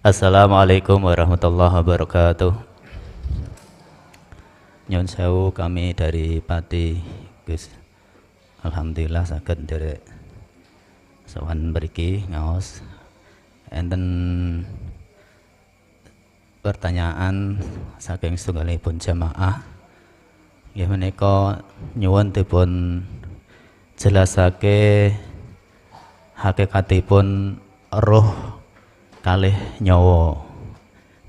Assalamualaikum warahmatullahi wabarakatuh. Nyun sewu, kami dari Pati Gus. Alhamdulillah saged nderek sowan mriki ngaos. Enten pertanyaan saking setunggalipun jamaah. Nggih menika nyuwun dipun jelasake hakikatipun roh kalih nyawa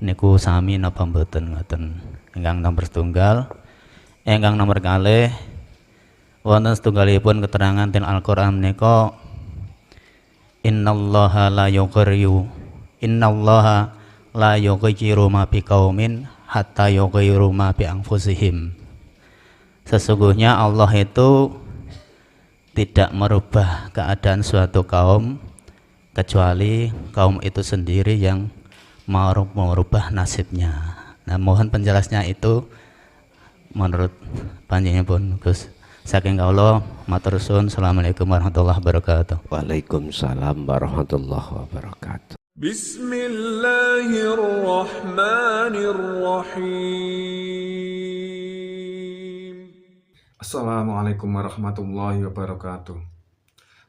niku sami napa mboten ngoten. Ingkang nomor setunggal, ingkang nomor kalih wonten setunggalipun keterangan ten Al-Qur'an menika innallaha la yughayyiru ma biqaumin hatta yughayyiru ma bi anfusihim. Sesungguhnya Allah itu tidak merubah keadaan suatu kaum kecuali kaum itu sendiri yang mau merubah nasibnya. Nah, mohon penjelasnya itu menurut panjenenganipun Gus. Saking kawula matur suwun. Assalamualaikum warahmatullahi wabarakatuh. Waalaikumsalam warahmatullahi wabarakatuh. Bismillahirrahmanirrahim. Assalamualaikum warahmatullahi wabarakatuh.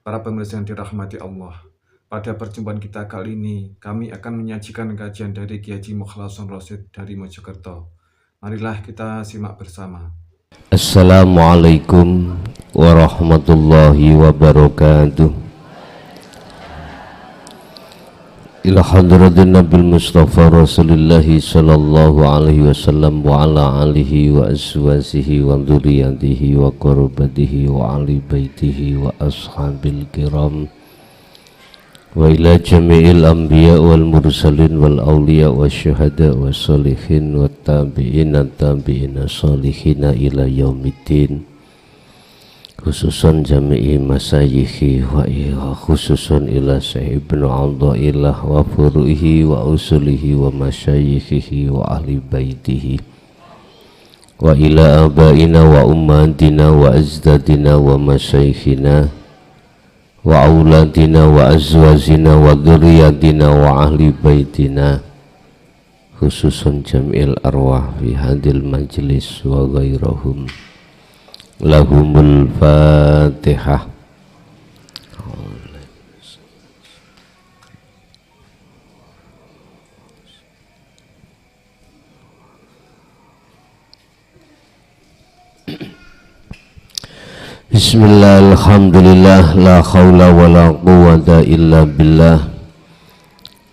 Para pemirsa yang dirahmati Allah, pada perjumpaan kita kali ini, kami akan menyajikan kajian dari Kiai Haji Mukhlason Rosyid dari Mojokerto. Marilah kita simak bersama. Assalamualaikum warahmatullahi wabarakatuh. Ila hadratin Nabil Mustafa Rasulillahi sallallahu alaihi wasallam wa ala alihi wa azwajihi wa dzurriyyatihi wa qurbatihi wa ali baitihi wa ashabil kiram wa ila jami'il anbiya wal mursalin wal awliya wa syuhada wa salihin wa tabi'ina salihina ila yaumiddin, khususan jami'i masayikhi wa khususan ila sahibnu aldailah wa furu'ihi wa usulihi wa masyayikhihi wa ahli baitihi wa ila abaina wa ummatina wa azdadina wa masyayikhina wa auladina wa azwajina wa dzurriyyatina wa ahli baitina, khususun jam'il arwah fi hadil majlis wa ghairahum. Lahumul Fatihah. Bismillah, alhamdulillah, la khawla wa la quwwata illa billah.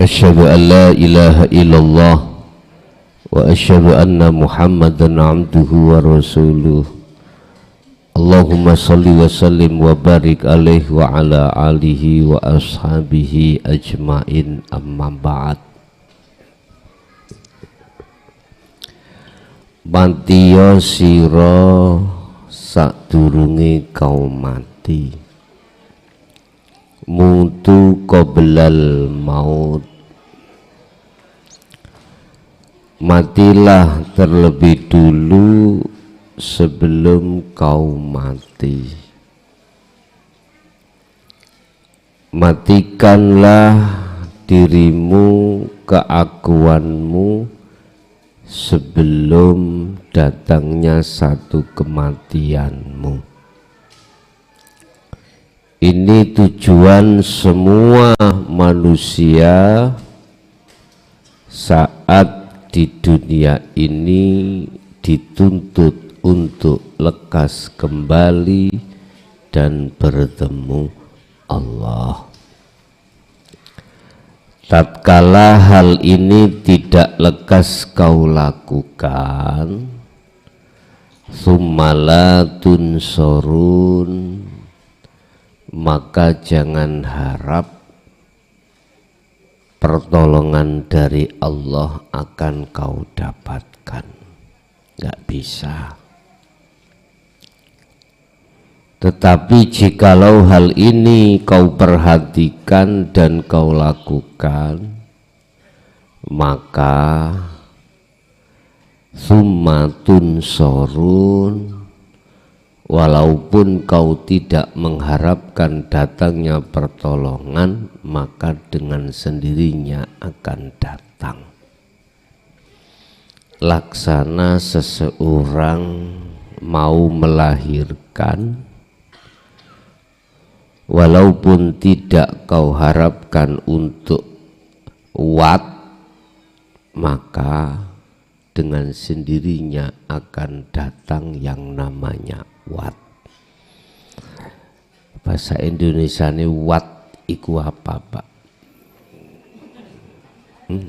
Asyhadu an la ilaha illallah wa asyhadu anna Muhammadan abduhu wa rasuluh. Allahumma salli wa sallim wa barik alaihi wa ala alihi wa ashabihi ajmain, amma ba'd. Mantiya sira sadurunge kau mati, mutu qoblal maut, matilah terlebih dulu sebelum kau mati. Matikanlah dirimu, keakuanmu sebelum datangnya satu kematianmu. Ini tujuan semua manusia saat di dunia ini dituntut untuk lekas kembali dan bertemu Allah. Tatkala hal ini tidak lekas kau lakukan, sumala tunsorun, maka jangan harap pertolongan dari Allah akan kau dapatkan. Gak bisa. Tetapi jikalau hal ini kau perhatikan dan kau lakukan, maka summa tunsorun, walaupun kau tidak mengharapkan datangnya pertolongan, maka dengan sendirinya akan datang. Laksana seseorang mau melahirkan, walaupun tidak kau harapkan untuk wat, maka dengan sendirinya akan datang yang namanya wat. Bahasa Indonesia ini wat iku apa, Pak?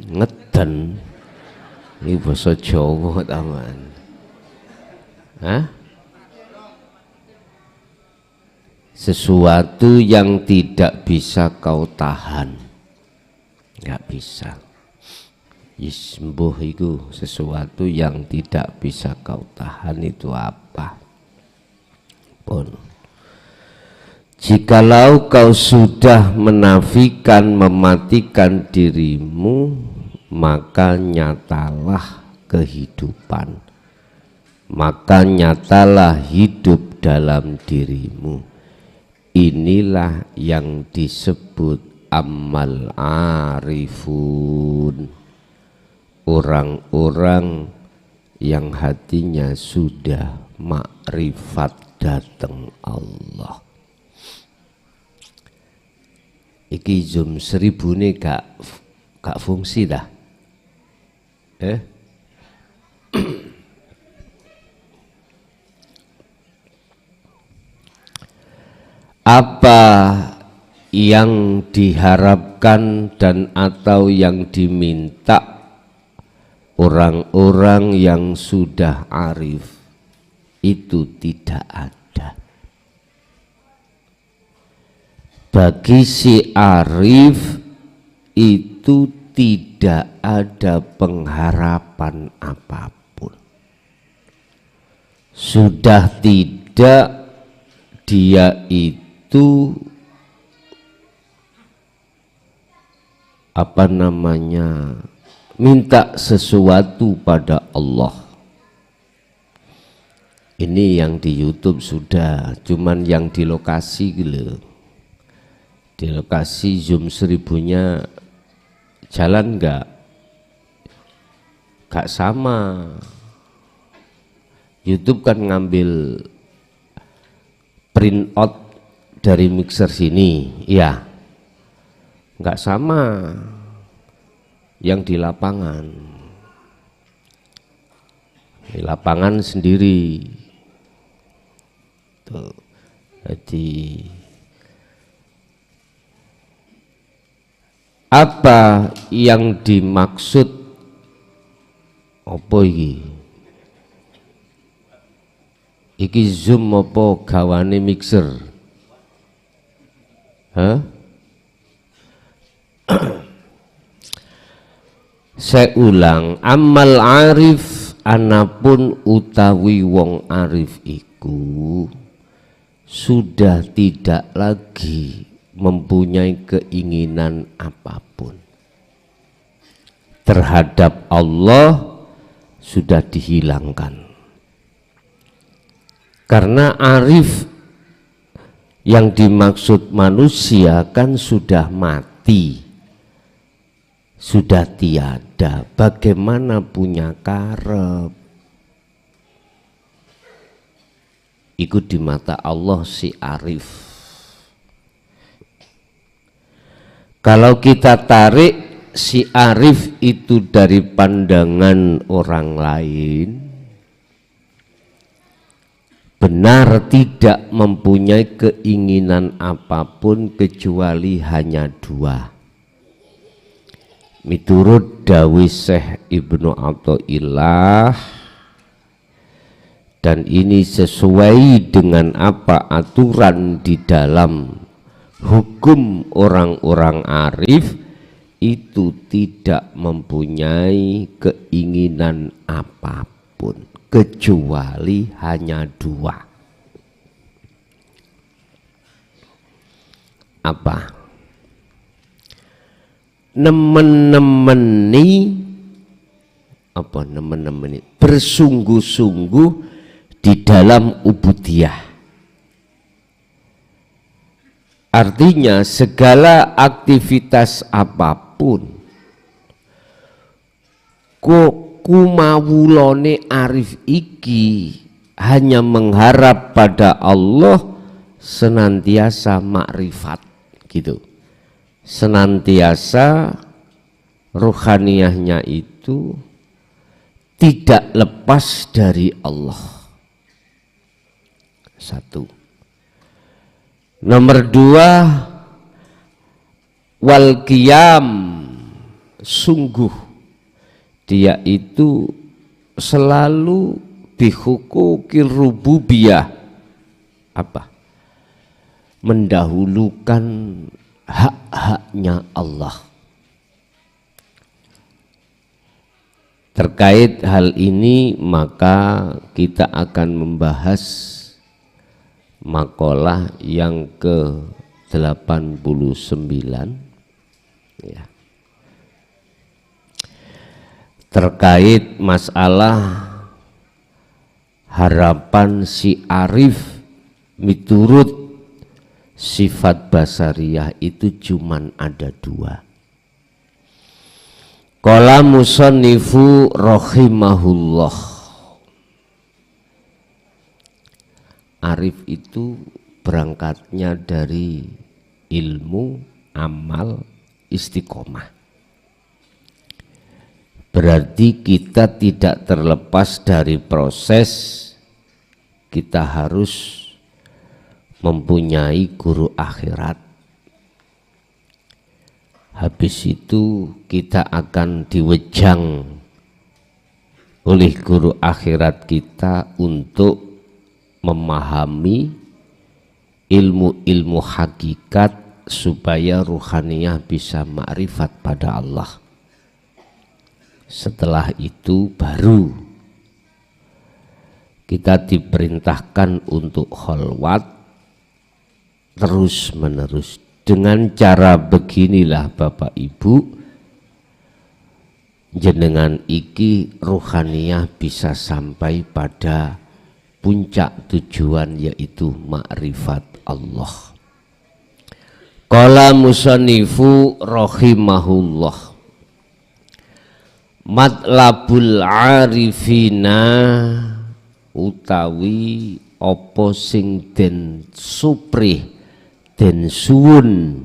Ngeden. Ini bahasa Jawa taman. Hah? Sesuatu yang tidak bisa kau tahan. Nggak bisa. Sembuh itu sesuatu yang tidak bisa kau tahan. Itu apa pun. Jikalau kau sudah menafikan, mematikan dirimu, maka nyatalah kehidupan, maka nyatalah hidup dalam dirimu. Inilah yang disebut amal arifun, orang-orang yang hatinya sudah makrifat datang Allah. Iki Zoom 1000 nih gak fungsi dah. Apa yang diharapkan dan atau yang diminta orang-orang yang sudah arif itu tidak ada. Bagi si arif itu tidak ada pengharapan apapun. Sudah tidak, dia itu minta sesuatu pada Allah. Ini yang di YouTube sudah, cuman yang di lokasi gitu. Di lokasi Zoom 1000-nya jalan enggak sama. YouTube kan ngambil print out dari mixer sini, ya enggak sama yang di lapangan. Di lapangan sendiri tuh. Jadi apa yang dimaksud apa iki? Iki Zoom apa gawane mixer? Hah? Saya ulang, amal arif anapun utawi wong arif iku sudah tidak lagi mempunyai keinginan apapun terhadap Allah, sudah dihilangkan. Karena arif yang dimaksud manusia kan sudah mati, sudah tiada. Bagaimana punya karep? Ikut di mata Allah si arif. Kalau kita tarik si arif itu dari pandangan orang lain, benar tidak mempunyai keinginan apapun kecuali hanya dua. Miturut dawuh Syekh Ibnu Athaillah, dan ini sesuai dengan apa aturan di dalam hukum orang-orang arif, itu tidak mempunyai keinginan apapun kecuali hanya dua. Apa? Nemen-nemeni, bersungguh-sungguh di dalam ubudiyah. Artinya segala aktivitas apapun kumawulone arif iki hanya mengharap pada Allah, senantiasa makrifat gitu, senantiasa ruhaniyahnya itu tidak lepas dari Allah. Satu. Nomor dua, wal qiyam, sungguh dia itu selalu bihukukir rububiyah, apa? Mendahulukan hak-haknya Allah. Terkait hal ini maka kita akan membahas makalah yang ke-89 ya, terkait masalah harapan si arif miturut sifat basariyah itu cuman ada dua. Qala musannifu rahimahullah, arif itu berangkatnya dari ilmu, amal, istiqomah. Berarti kita tidak terlepas dari proses, kita harus mempunyai guru akhirat. Habis itu kita akan diwejang oleh guru akhirat kita untuk memahami ilmu-ilmu hakikat supaya ruhaniyah bisa makrifat pada Allah. Setelah itu baru kita diperintahkan untuk kholwat terus menerus. Dengan cara beginilah Bapak Ibu, jenengan iki ruhaniyah bisa sampai pada puncak tujuan, yaitu makrifat Allah. Qala musannifu rahimahullah, matlabul arifina utawi apa sing den suprih den suwun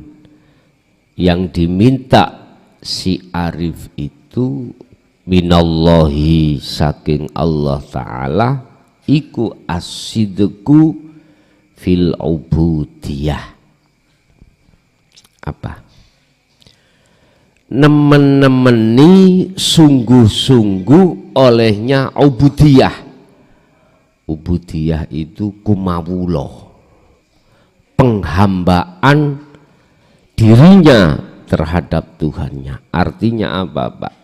yang diminta si arif itu minallahi saking Allah Ta'ala iku as-sidqu fil ubudiyah. Apa? Nemen-nemeni sungguh-sungguh olehnya ubudiyah. Ubudiyah itu kumawulo, penghambaan dirinya terhadap Tuhannya. Artinya apa, Pak?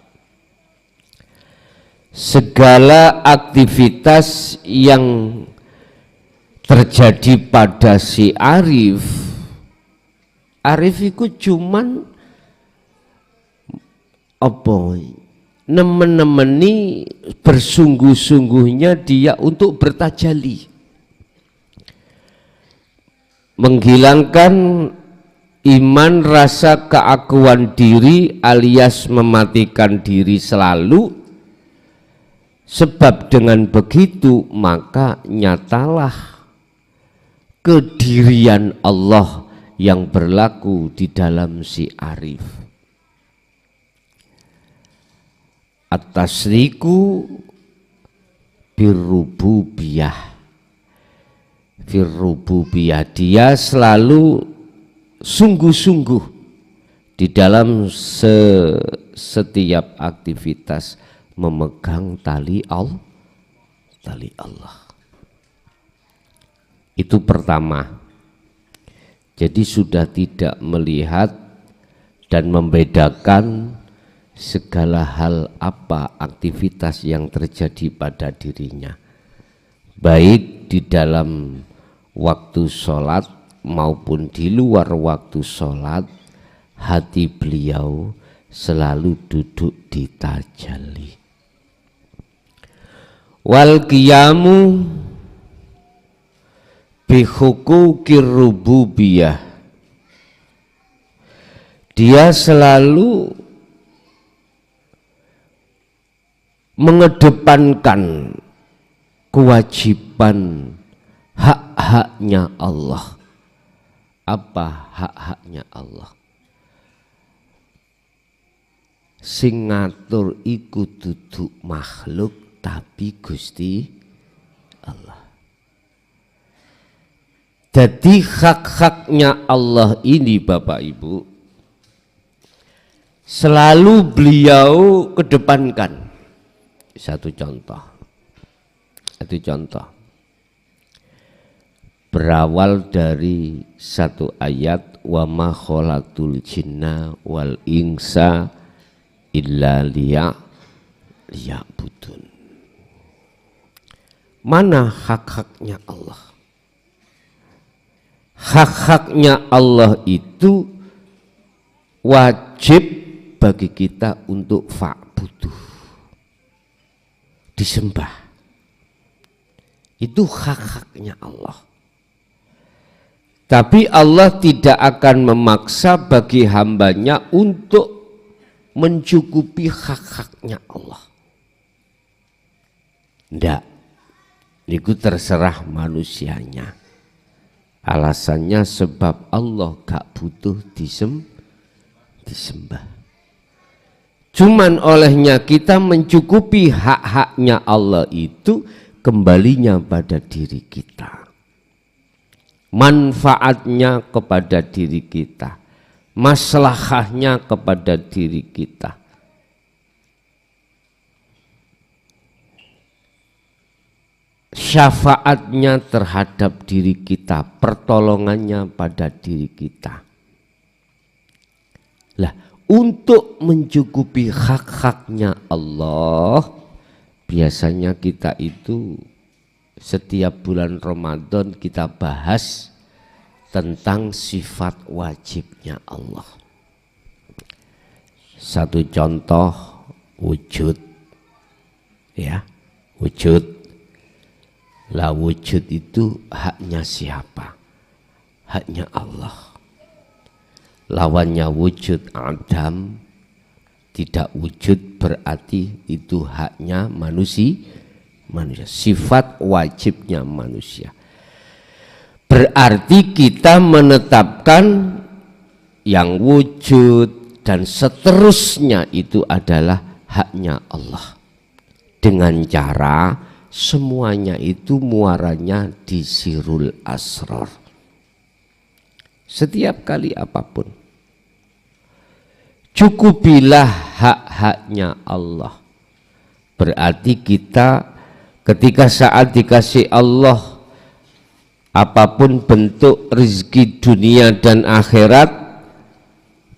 Segala aktivitas yang terjadi pada si arif itu cuman apa? Nemen-nemeni bersungguh-sungguhnya dia untuk bertajali, menghilangkan iman, rasa keakuan diri alias mematikan diri selalu. Sebab dengan begitu maka nyatalah kedirian Allah yang berlaku di dalam si arif. At-tasriku birrububiyah, firrububiyah, dia selalu sungguh-sungguh di dalam setiap aktivitas memegang tali Allah. Itu pertama. Jadi sudah tidak melihat dan membedakan segala hal apa aktivitas yang terjadi pada dirinya, baik di dalam waktu sholat maupun di luar waktu sholat. Hati beliau selalu duduk di tajalli. Wal qiyamu bihukukir rububiyah, dia selalu mengedepankan kewajiban hak-haknya Allah. Apa hak-haknya Allah? Sing ngatur iku dudu makhluk tapi Gusti Allah. Jadi hak-haknya Allah ini Bapak Ibu selalu beliau kedepankan. Satu contoh. Berawal dari satu ayat wa ma khalaqtul jinna wal insa illa liya'budun. Mana hak-haknya Allah? Hak-haknya Allah itu wajib bagi kita untuk fa'buduh, disembah. Itu hak-haknya Allah. Tapi Allah tidak akan memaksa bagi hambanya untuk mencukupi hak-haknya Allah. Tidak. Itu terserah manusianya. Alasannya sebab Allah gak butuh disembah. Cuman olehnya kita mencukupi hak-haknya Allah itu kembalinya pada diri kita. Manfaatnya kepada diri kita. Maslahahnya kepada diri kita. Syafaatnya terhadap diri kita, pertolongannya pada diri kita. Lah, untuk mencukupi hak-haknya Allah, biasanya kita itu setiap bulan Ramadan kita bahas tentang sifat wajibnya Allah. Satu contoh wujud, ya, wujud. Lah wujud itu haknya siapa? Haknya Allah. Lawannya wujud Adam, tidak wujud berarti itu haknya manusia. Sifat wajibnya manusia. Berarti kita menetapkan yang wujud dan seterusnya itu adalah haknya Allah. Dengan cara semuanya itu muaranya di Sirul Asrar. Setiap kali apapun, cukupilah hak-haknya Allah. Berarti kita ketika saat dikasih Allah apapun bentuk rezeki dunia dan akhirat,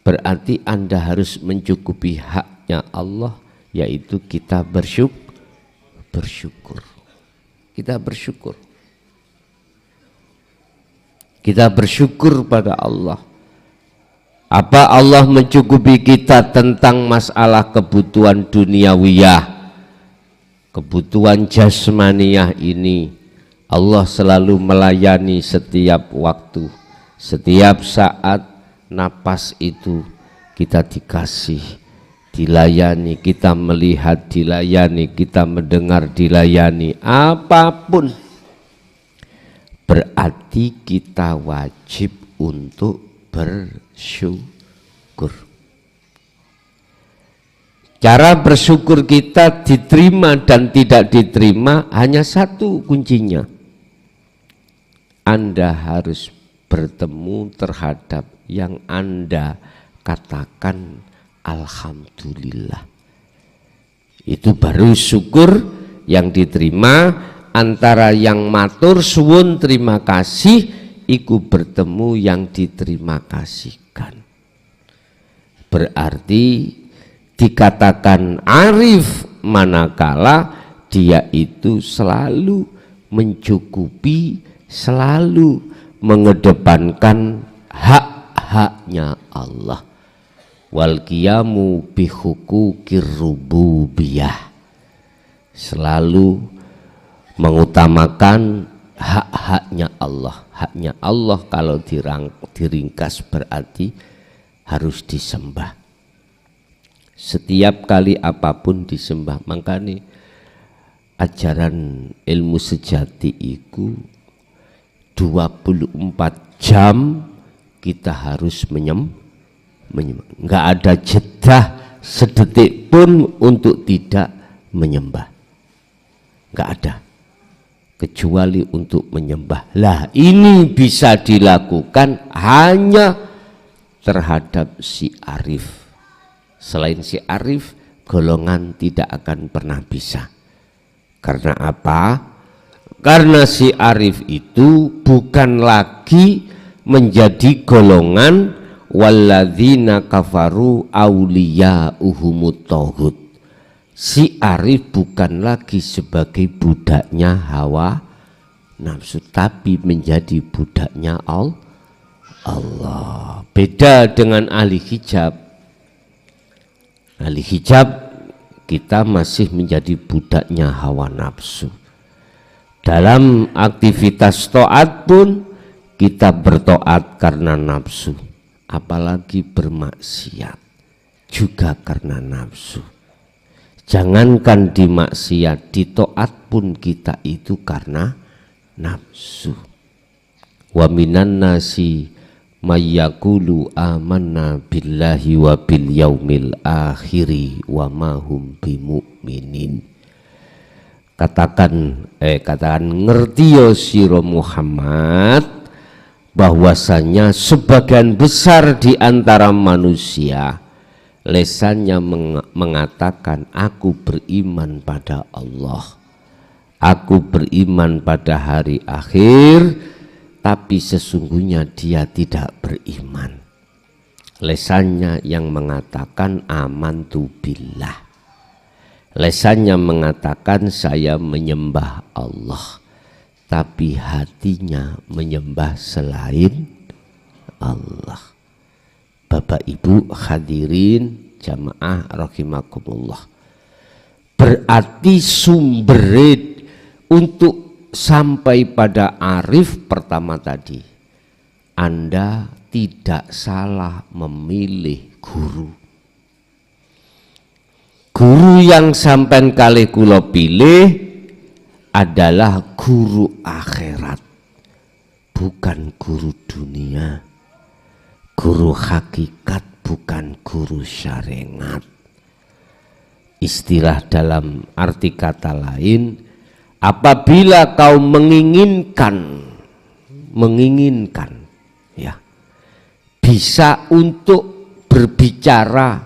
berarti Anda harus mencukupi haknya Allah, yaitu kita bersyukur. Kita bersyukur. Kita bersyukur pada Allah. Apa Allah mencukupi kita tentang masalah kebutuhan duniawiyah, kebutuhan jasmaniyah ini. Allah selalu melayani setiap waktu, setiap saat. Napas itu kita dikasih, dilayani, kita melihat dilayani, kita mendengar dilayani, apapun berarti kita wajib untuk bersyukur. Cara bersyukur kita diterima dan tidak diterima hanya satu kuncinya. Anda harus bertemu terhadap yang Anda katakan alhamdulillah. Itu baru syukur yang diterima. Antara yang matur suwun terima kasih iku bertemu yang diterima kasihkan. Berarti dikatakan arif manakala dia itu selalu mencukupi, selalu mengedepankan hak-haknya Allah. Wal qiyamu bi huquqir rububiyah, selalu mengutamakan hak-haknya Allah. Haknya Allah kalau diringkas berarti harus disembah. Setiap kali apapun disembah. Makanya ajaran ilmu sejati itu 24 jam kita harus menyembah. Enggak ada jeda sedetik pun untuk tidak menyembah. Enggak ada. Kecuali untuk menyembah. Lah ini bisa dilakukan hanya terhadap si arif. Selain si arif, golongan tidak akan pernah bisa. Karena apa? Karena si arif itu bukan lagi menjadi golongan walladzina kafaru awliya'uhumut tauhid. Si arif bukan lagi sebagai budaknya hawa nafsu, tapi menjadi budaknya Allah. Beda dengan ahli hijab. Ahli hijab kita masih menjadi budaknya hawa nafsu. Dalam aktivitas taat pun kita bertaat karena nafsu, apalagi bermaksiat juga karena nafsu. Jangankan di maksiat, di taat pun kita itu karena nafsu. Wa minan nasi mayyaqulu amanna billahi wa bil yaumil akhiri wa ma hum bimu'minin. Katakan ngerti ya sira Muhammad bahwasanya sebagian besar di antara manusia lesannya mengatakan aku beriman pada Allah, aku beriman pada hari akhir, tapi sesungguhnya dia tidak beriman. Lesannya yang mengatakan amantu billah, lesannya mengatakan saya menyembah Allah, tapi hatinya menyembah selain Allah. Bapak Ibu hadirin jamaah rahimakumullah, berarti sumber untuk sampai pada arif pertama tadi, Anda tidak salah memilih guru. Guru yang sampean kali kula pilih adalah guru akhirat, bukan guru dunia. Guru hakikat, bukan guru syariat. Istilah dalam arti kata lain, apabila kau menginginkan ya, bisa untuk berbicara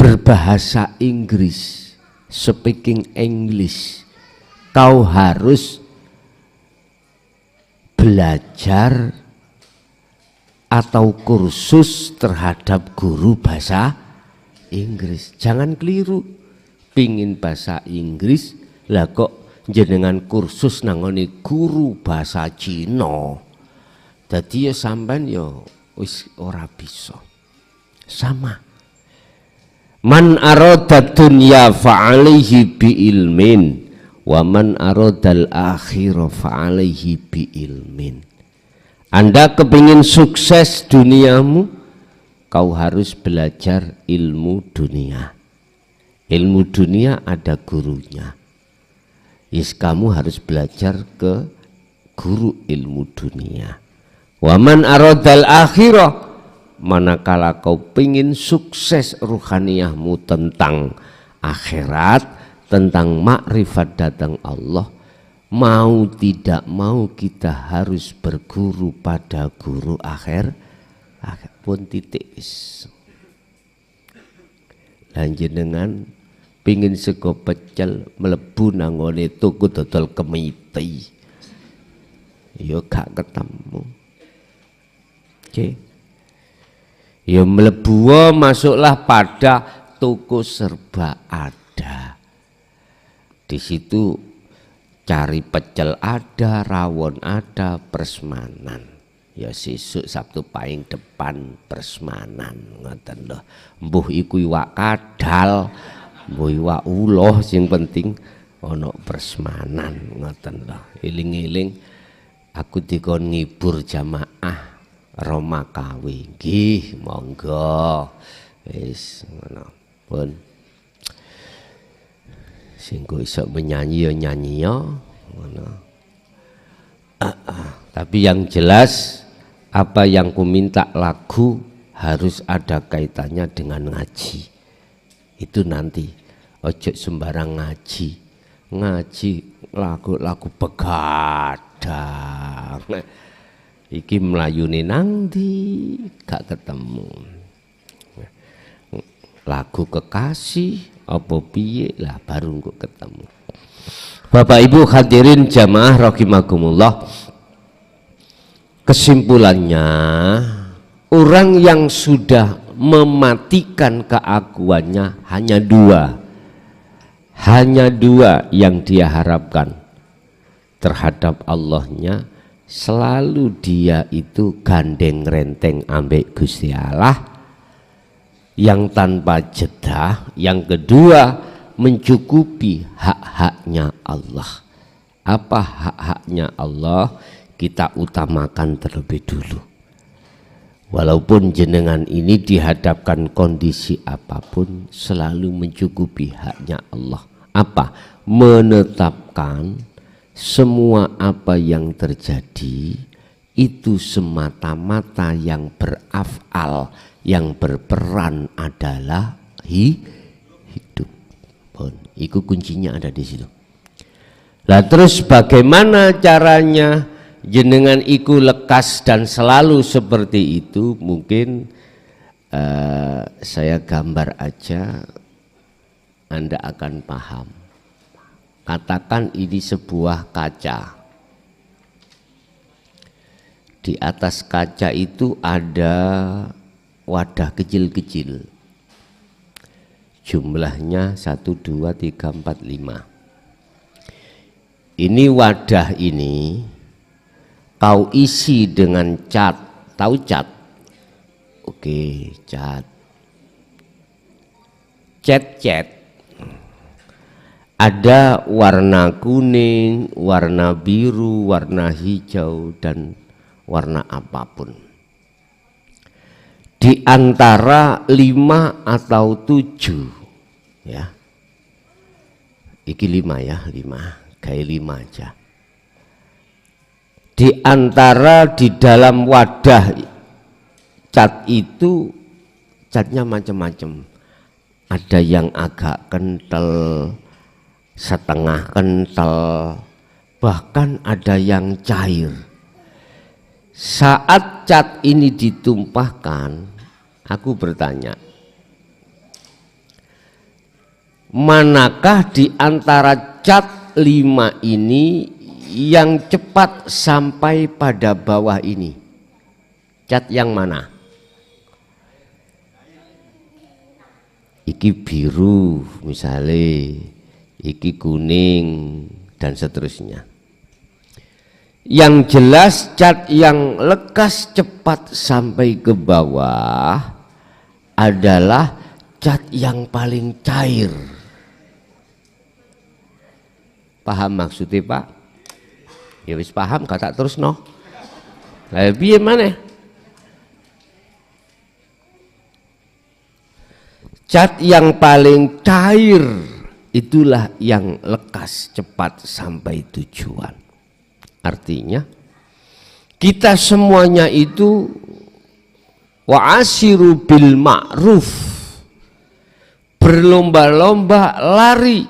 berbahasa Inggris, speaking English, kau harus belajar atau kursus terhadap guru bahasa Inggris. Jangan keliru, pingin bahasa Inggris lah kok jenengan kursus nangoni guru bahasa Cina. Dadi ya sampean ya wis ora bisa. Sama. Man arada dunya fa'alaihi bi ilmin wa man aradal akhirah fa'alaihi bi ilmin. Anda kepingin sukses duniamu, kau harus belajar ilmu dunia. Ilmu dunia ada gurunya. Kamu harus belajar ke guru ilmu dunia. Waman aradal akhirah, manakala kau pingin sukses ruhaniyahmu tentang akhirat, tentang makrifat datang Allah, mau tidak mau kita harus berguru pada guru akhir pun titik. Lanjut dengan pingin sego pecel mlebu nangone tuku dodol kemiti, yo gak ketemu. Oke, yo mlebu masuklah pada tuku serba ada. Di situ cari pecel ada, rawon ada, persemanan. Ya sesuk Sabtu paling depan persemanan ngoten lho. Mbuh iku iwak kadal, mbuh iwak uloh, sing penting ana persemanan ngoten lho. Eling-eling aku dikon ngibur jamaah Romakawi. Nggih, monggo. Wis ngono. Pun sing kok iso menyanyi ya nyanyi ya ngono. Tapi yang jelas apa yang ku minta lagu harus ada kaitannya dengan ngaji. Itu nanti ojo sembarang ngaji. Ngaji lagu-lagu begadang. Iki melayune nanti gak ketemu. Lagu kekasih apa piye lah baru kok ketemu. Bapak Ibu hadirin jamaah rahimakumullah. Kesimpulannya, orang yang sudah mematikan keakuannya hanya dua yang dia harapkan terhadap Allahnya. Selalu dia itu gandeng renteng ambek Gusti Allah yang tanpa jeda. Yang kedua, mencukupi hak-haknya Allah. Apa hak-haknya Allah? Kita utamakan terlebih dulu. Walaupun jenengan ini dihadapkan kondisi apapun, selalu mencukupi haknya Allah. Apa? Menetapkan semua apa yang terjadi itu semata-mata yang berafal, yang berperan adalah hidup. Itu kuncinya ada di situ. Lah terus bagaimana caranya jenengan iku lekas dan selalu seperti itu? Mungkin saya gambar aja, Anda akan paham. Katakan ini sebuah kaca. Di atas kaca itu ada wadah kecil-kecil. Jumlahnya 1, 2, 3, 4, 5. Ini wadah ini kau isi dengan cat. Tahu cat? Oke, cat. Cat. Ada warna kuning, warna biru, warna hijau, dan warna apapun. Di antara 5 atau 7 ya. Iki 5 ya, 5. Kayak 5 aja. Di antara di dalam wadah cat itu catnya macam-macam. Ada yang agak kental, setengah kental, bahkan ada yang cair. Saat cat ini ditumpahkan, aku bertanya, manakah di antara cat 5 ini yang cepat sampai pada bawah ini? Cat yang mana? Iki biru misalnya, iki kuning dan seterusnya. Yang jelas cat yang lekas cepat sampai ke bawah adalah cat yang paling cair. Paham maksudnya Pak? Ya wis paham, kata terus no. Lah piye maneh? Cat yang paling cair itulah yang lekas cepat sampai tujuan. Artinya kita semuanya itu wa'ashiru bil ma'ruf, berlomba-lomba lari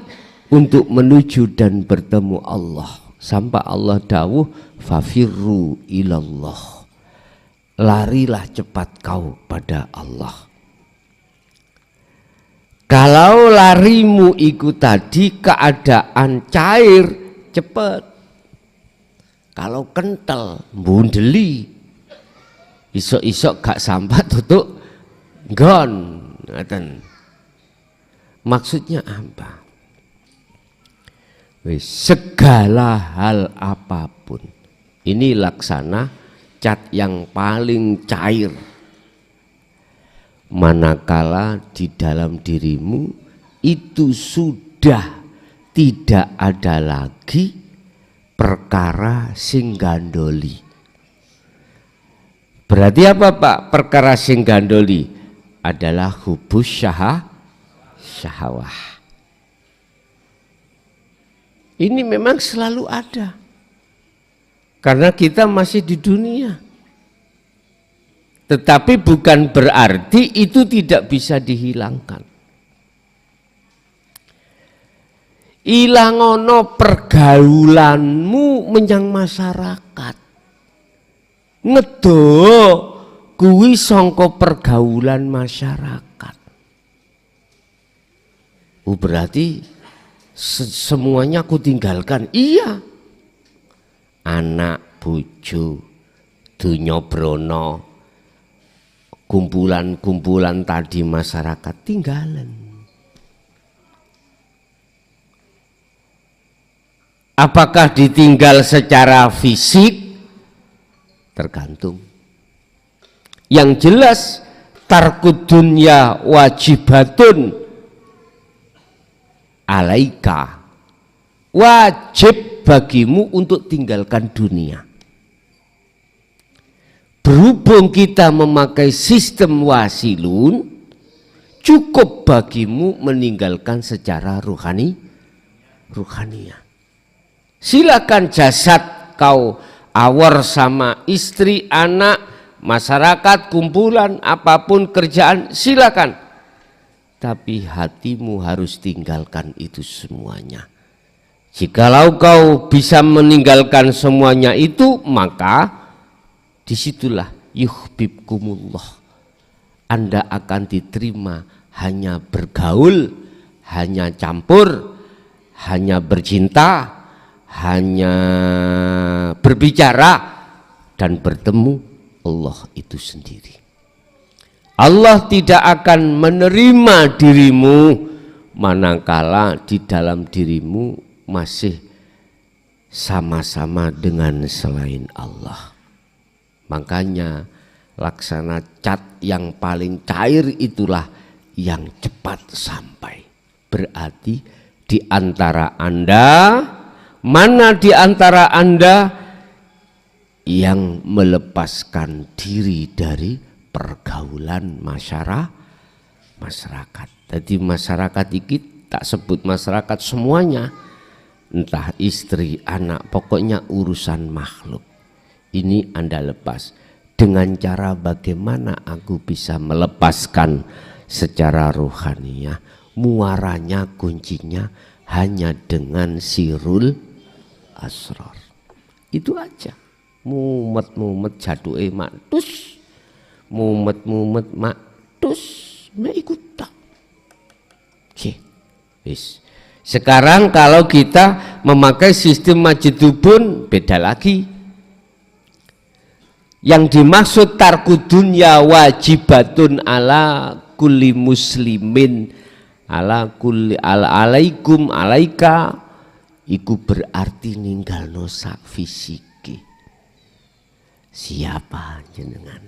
untuk menuju dan bertemu Allah. Sampai Allah dawuh fafirru ilallah, larilah cepat kau pada Allah. Kalau larimu ikut tadi keadaan cair, cepat. Kalau kental, bundeli, isok-isok gak sampai tutup gon. Maksudnya apa? Segala hal apapun, ini laksana cat yang paling cair. Manakala di dalam dirimu itu sudah tidak ada lagi perkara sing gandoli. Berarti apa Pak? Perkara sing gandoli adalah hubus syahwah. Ini memang selalu ada. Karena kita masih di dunia. Tetapi bukan berarti itu tidak bisa dihilangkan. Ilangono pergaulanmu menyang masyarakat. Ngedo kuwi sangka pergaulan masyarakat. Berarti semuanya aku tinggalkan. Iya. Anak, bojo, dunya brono, kumpulan-kumpulan tadi masyarakat tinggalan. Apakah ditinggal secara fisik? Tergantung. Yang jelas tarkud dunya wajibatun alaika, wajib bagimu untuk tinggalkan dunia. Berhubung kita memakai sistem wasilun, cukup bagimu meninggalkan secara ruhaniah. Silakan jasad kau awar sama istri, anak, masyarakat, kumpulan, apapun kerjaan, silakan. Tapi hatimu harus tinggalkan itu semuanya. Jikalau kau bisa meninggalkan semuanya itu, maka disitulah yuhibbukumullah. Anda akan diterima hanya bergaul, hanya campur, hanya bercinta, hanya berbicara dan bertemu Allah itu sendiri. Allah tidak akan menerima dirimu manakala di dalam dirimu masih sama-sama dengan selain Allah. Makanya laksana cat yang paling cair itulah yang cepat sampai. Berarti di antara Anda, mana di antara Anda yang melepaskan diri dari pergaulan masyarakat. Jadi masyarakat ini tak sebut masyarakat semuanya, entah istri, anak, pokoknya urusan makhluk. Ini Anda lepas. Dengan cara bagaimana aku bisa melepaskan secara rohaniah? Muaranya, kuncinya hanya dengan sirul asrar. Itu aja. Mumet jaduke matus, mumet matus, ikut tak. Oke, wis. Sekarang kalau kita memakai sistem majidubun beda lagi. Yang dimaksud tarkud dunya wajibatun ala kulli muslimin, ala kulli alaikum alaika, iku berarti ninggalno sak fisiki. Siapa jenengan?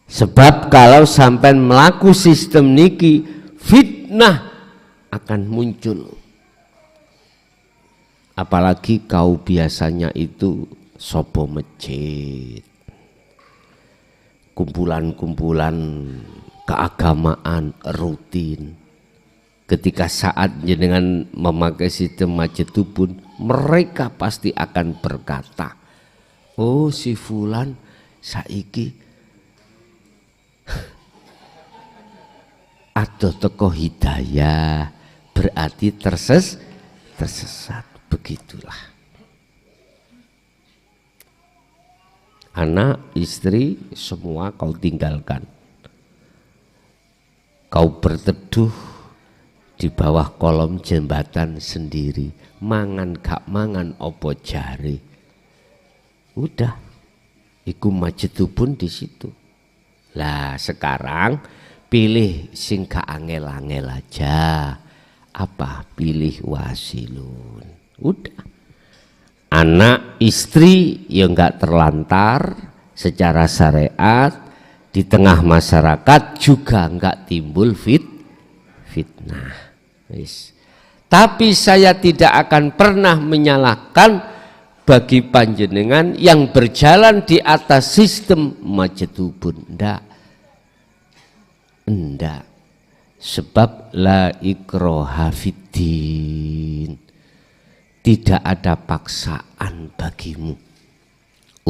Sebab kalau sampai melaku sistem niki, fitnah akan muncul. Apalagi kau biasanya itu sopo masjid, kumpulan-kumpulan keagamaan rutin. Ketika saat jenengan memakai sistem majidubun, mereka pasti akan berkata, oh si fulan saiki adoh teko hidayah, berarti tersesat. Begitulah. Anak, istri, semua kau tinggalkan. Kau berteduh di bawah kolom jembatan sendiri, mangan gak mangan opo jari. Udah, iku majidubun di situ. Lah sekarang pilih sing gak angel-angel aja. Apa? Pilih wasilun. Udah. Anak, istri yang enggak terlantar secara syariat, di tengah masyarakat juga enggak timbul fitnah. Tapi saya tidak akan pernah menyalahkan bagi panjenengan yang berjalan di atas sistem majtubun. Ndak. Sebab la ikraha fiddin. Tidak ada paksaan bagimu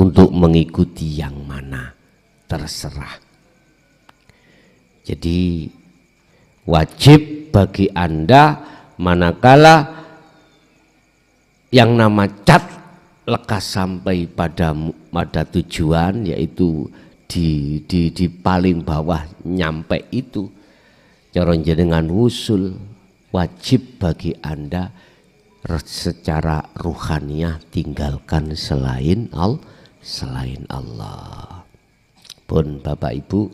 untuk mengikuti yang mana, terserah. Jadi wajib bagi Anda manakala yang nama cat lekas sampai pada tujuan, yaitu di paling bawah nyampe itu, nyoron jenengan wusul, wajib bagi Anda secara ruhaniyah tinggalkan selain Allah. Pun Bapak Ibu,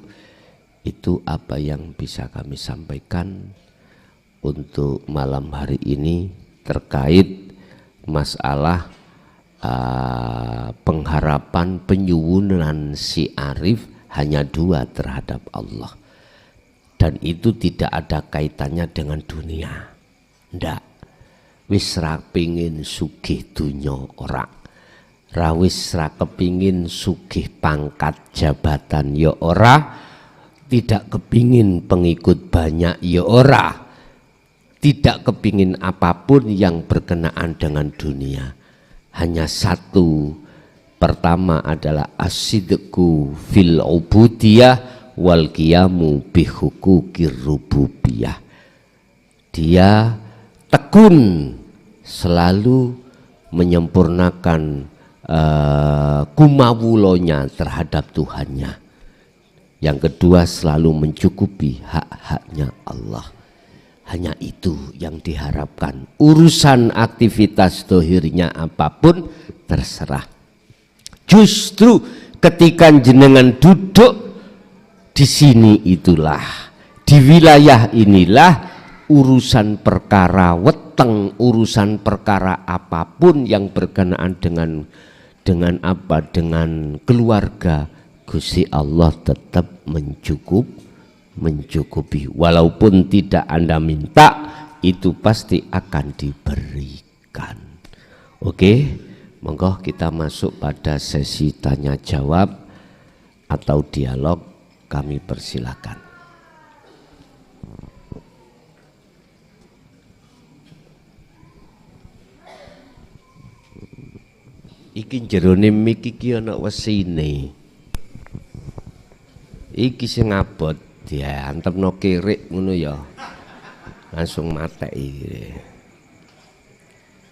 itu apa yang bisa kami sampaikan untuk malam hari ini terkait masalah pengharapan penyuwunan si arif hanya dua terhadap Allah, dan itu tidak ada kaitannya dengan dunia. Ndak, wis ra pengin sugih dunya ora, ra wis ra kepingin sugih pangkat jabatan ya ora, tidak kepingin pengikut banyak ya ora, tidak kepingin apapun yang berkenaan dengan dunia. Hanya satu, pertama adalah asidku fil ubudiyah wal qiyamu bihuquqir rububiyah. Dia tekun selalu menyempurnakan kumawulonya terhadap Tuhannya. Yang kedua, selalu mencukupi hak-haknya Allah. Hanya itu yang diharapkan. Urusan aktivitas dohirnya apapun terserah. Justru ketika jenengan duduk di sini itulah, di wilayah inilah, urusan perkara weteng, urusan perkara apapun yang berkenaan dengan keluarga, Gusti Allah tetap mencukupi. Walaupun tidak Anda minta, itu pasti akan diberikan. Oke, monggo kita masuk pada sesi tanya jawab atau dialog. Kami persilakan. Iki jerone mik iki ana wesine. Iki sing abot diantepno kirik ngono ya. Langsung mateki.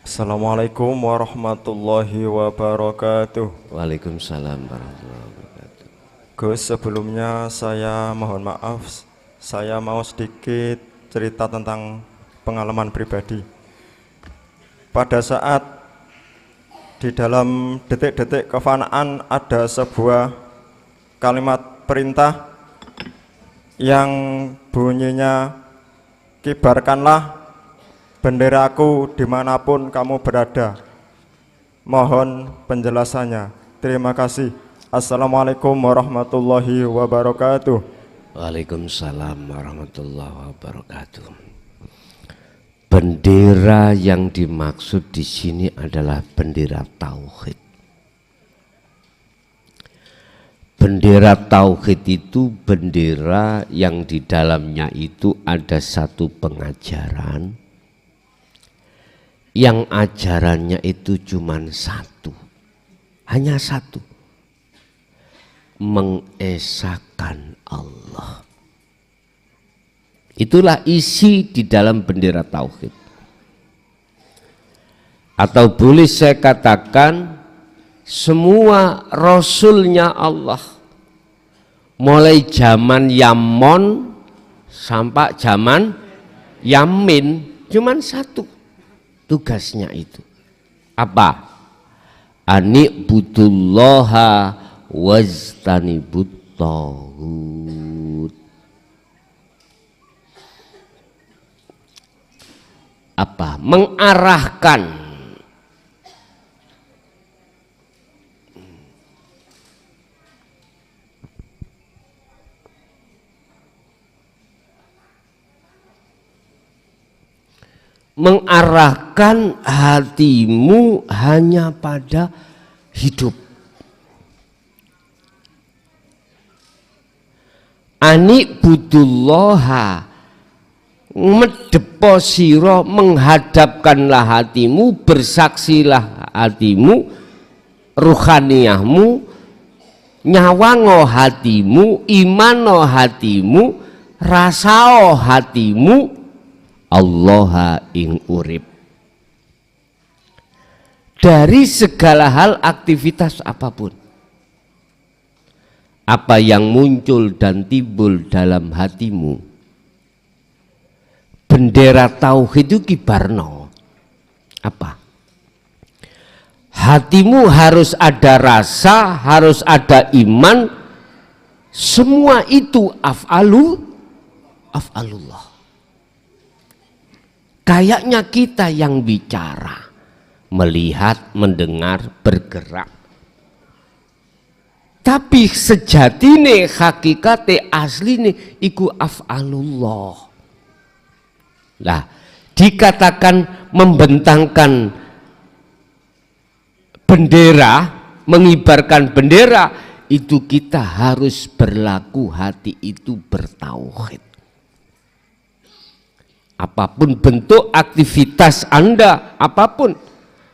Assalamualaikum warahmatullahi wabarakatuh. Waalaikumsalam warahmatullahi wabarakatuh. Gus, sebelumnya saya mohon maaf, saya mau sedikit cerita tentang pengalaman pribadi. Pada saat di dalam detik-detik kefanaan ada sebuah kalimat perintah yang bunyinya, kibarkanlah benderaku dimanapun kamu berada. Mohon penjelasannya. Terima kasih. Assalamualaikum warahmatullahi wabarakatuh. Waalaikumsalam warahmatullahi wabarakatuh. Bendera yang dimaksud di sini adalah bendera tauhid. Bendera tauhid itu bendera yang di dalamnya itu ada satu pengajaran, yang ajarannya itu cuma satu, hanya satu, mengesahkan Allah. Itulah isi di dalam bendera tauhid. Atau boleh saya katakan, semua rasulnya Allah, mulai zaman Yammon sampai zaman Yamin, cuman satu tugasnya itu. Apa? Ani'budullaha wajtanibut taghut. Apa? Mengarahkan mengarahkan hatimu hanya pada hidup. Ani budullaha, medepo siro, menghadapkanlah hatimu, bersaksilah hatimu, ruhaniyahmu, nyawango hatimu, imano hatimu, rasao hatimu, Allaha ing urip. Dari segala hal, aktivitas apapun, apa yang muncul dan timbul dalam hatimu, bendera tauhid itu kibarno apa? Hatimu harus ada rasa, harus ada iman, semua itu af'alullah. Kayaknya kita yang bicara, melihat, mendengar, bergerak, tapi sejatine, hakikate, asline iku af'alullah. Lah, dikatakan membentangkan bendera, mengibarkan bendera, itu kita harus berlaku hati itu bertauhid. Apapun bentuk aktivitas Anda, apapun,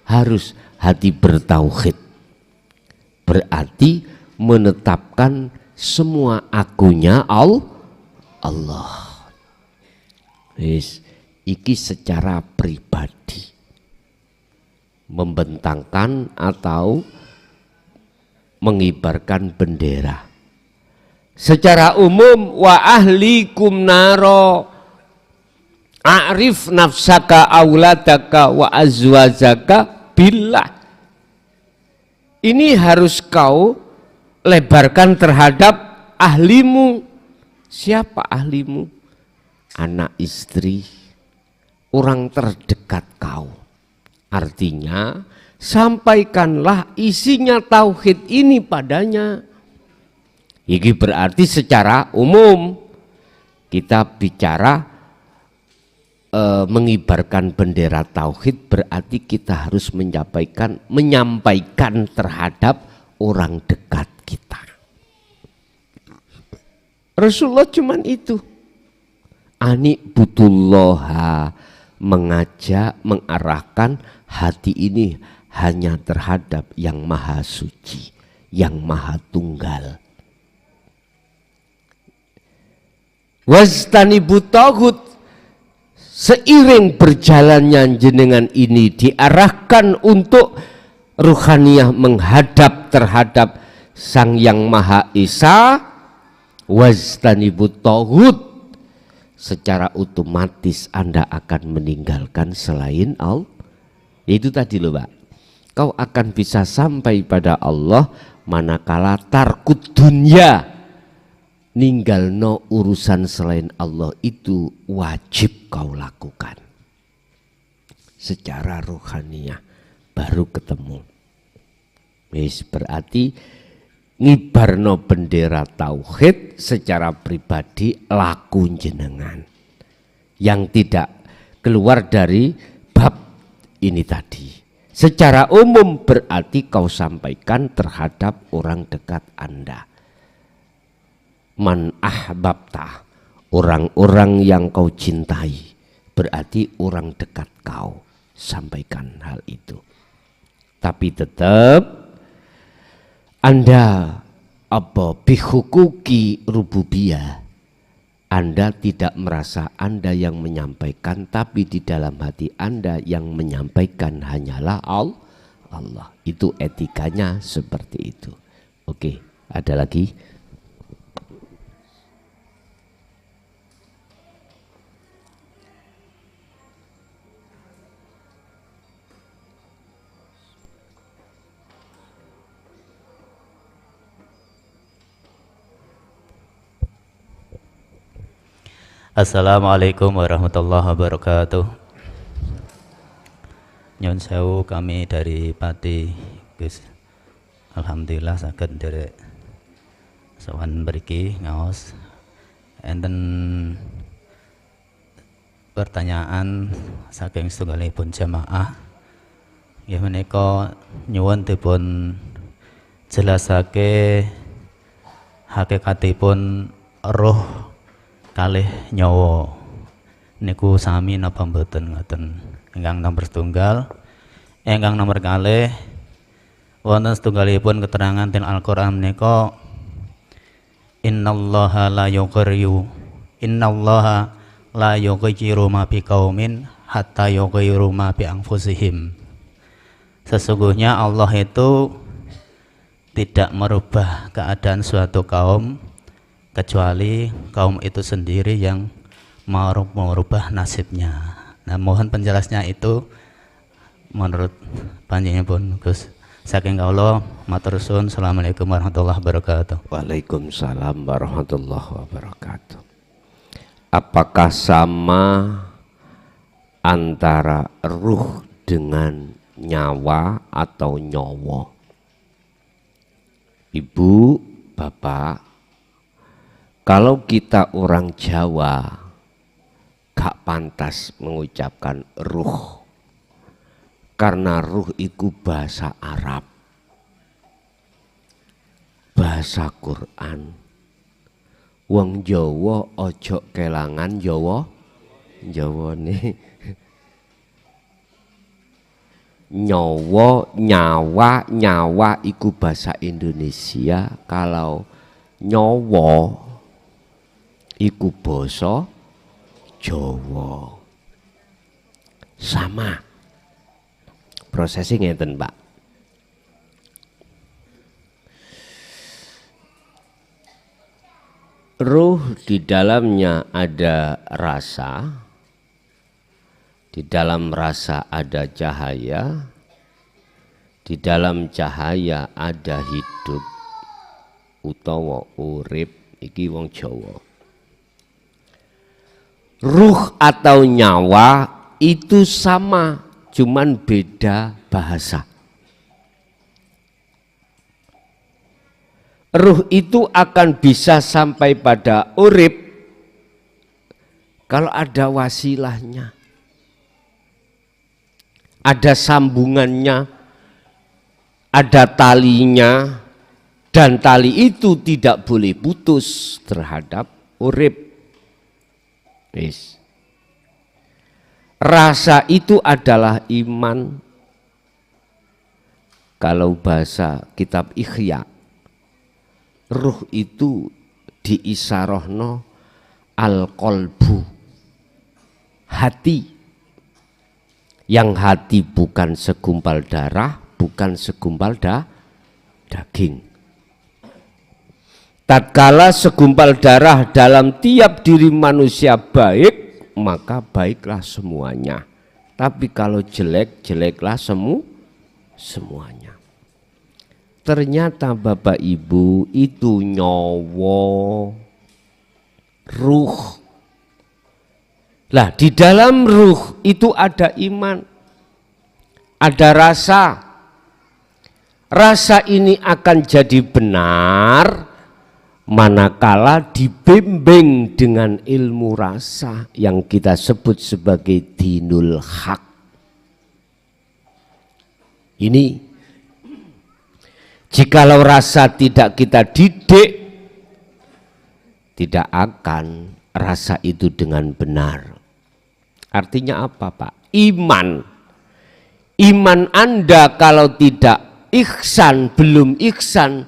harus hati bertauhid. Berarti menetapkan semua akunya Allah. Iki secara pribadi, membentangkan atau mengibarkan bendera. Secara umum, wa ahlikum naro, a'rif nafsaka auladaka wa azwajaka billah. Ini harus kau lebarkan terhadap ahlimu. Siapa ahlimu? Anak, istri, orang terdekat kau. Artinya, sampaikanlah isinya tauhid ini padanya. Ini berarti secara umum kita bicara mengibarkan bendera tauhid, berarti kita harus menyampaikan terhadap orang dekat kita. Rasulullah cuman itu. Ani butullaha, mengajak, mengarahkan hati ini hanya terhadap yang maha suci, yang maha tunggal. Wastanibu taghut, seiring berjalannya jenengan ini diarahkan untuk ruhaniyah menghadap terhadap Sang Yang Maha Esa, wastanibu taghut, secara otomatis Anda akan meninggalkan selain Allah. Itu tadi loh Pak, kau akan bisa sampai pada Allah manakala tarkut dunya, ninggalno urusan selain Allah itu wajib kau lakukan. Secara rohaniyah baru ketemu. Berarti ngibarno bendera tauhid secara pribadi laku jenengan, yang tidak keluar dari bab ini tadi. Secara umum berarti kau sampaikan terhadap orang dekat Anda. Man ahbabta, orang-orang yang kau cintai, berarti orang dekat kau, sampaikan hal itu. Tapi tetap Anda bihukuki rububiyah, Anda tidak merasa Anda yang menyampaikan, tapi di dalam hati Anda yang menyampaikan hanyalah Allah. Itu etikanya seperti itu. Oke, ada lagi? Assalamualaikum warahmatullahi wabarakatuh. Nyun sewu, kami dari Pati Gus. Alhamdulillah saged nderek sowan mriki ngaos enten pertanyaan saking setunggalipun jamaah. Ya menika nyuwun dipun jelasake hakikatipun roh kalih nyawa niku sami napa mboten ngoten. Ingkang nomor setunggal, ingkang nomor kalih wonten setunggalipun keterangan ten Al-Qur'an menika innallaha la yughayyiru ma biqaumin hatta yughayyiru ma bi anfusihim. Sesungguhnya Allah itu tidak merubah keadaan suatu kaum kecuali kaum itu sendiri yang mau merubah nasibnya. Nah, mohon penjelasnya itu menurut panjenengan Gus. Saking kawula matur suwun. Assalamualaikum warahmatullahi wabarakatuh. Waalaikumsalam warahmatullahi wabarakatuh. Apakah sama antara ruh dengan nyawa atau nyawa? Ibu, bapak, kalau kita orang Jawa gak pantas mengucapkan ruh, karena ruh itu bahasa Arab, bahasa Quran. Wong Jawa ojo kelangan Jawa nih. Nyawa iku bahasa Indonesia. Kalau nyawa iku basa Jawa. Sama prosesnya ngeten, Pak. Ruh di dalamnya ada rasa, di dalam rasa ada cahaya, di dalam cahaya ada hidup utawa urip. Iki wong Jawa. Ruh atau nyawa itu sama, cuman beda bahasa. Ruh itu akan bisa sampai pada urip kalau ada wasilahnya, ada sambungannya, ada talinya, dan tali itu tidak boleh putus terhadap urip. Rasa itu adalah iman. Kalau bahasa kitab Ihya, ruh itu diisarohno al-qalbu, hati. Yang hati bukan segumpal darah, bukan segumpal daging. Tatkala segumpal darah dalam tiap diri manusia baik, maka baiklah semuanya. Tapi kalau jelek, jeleklah semuanya. Ternyata Bapak Ibu itu nyawa, ruh. Lah di dalam ruh itu ada iman, ada rasa. Rasa ini akan jadi benar manakala dibimbing dengan ilmu rasa yang kita sebut sebagai dinul haq. Ini jikalau rasa tidak kita didik, tidak akan rasa itu dengan benar. Artinya apa, Pak? Iman Anda kalau tidak ihsan, belum ihsan,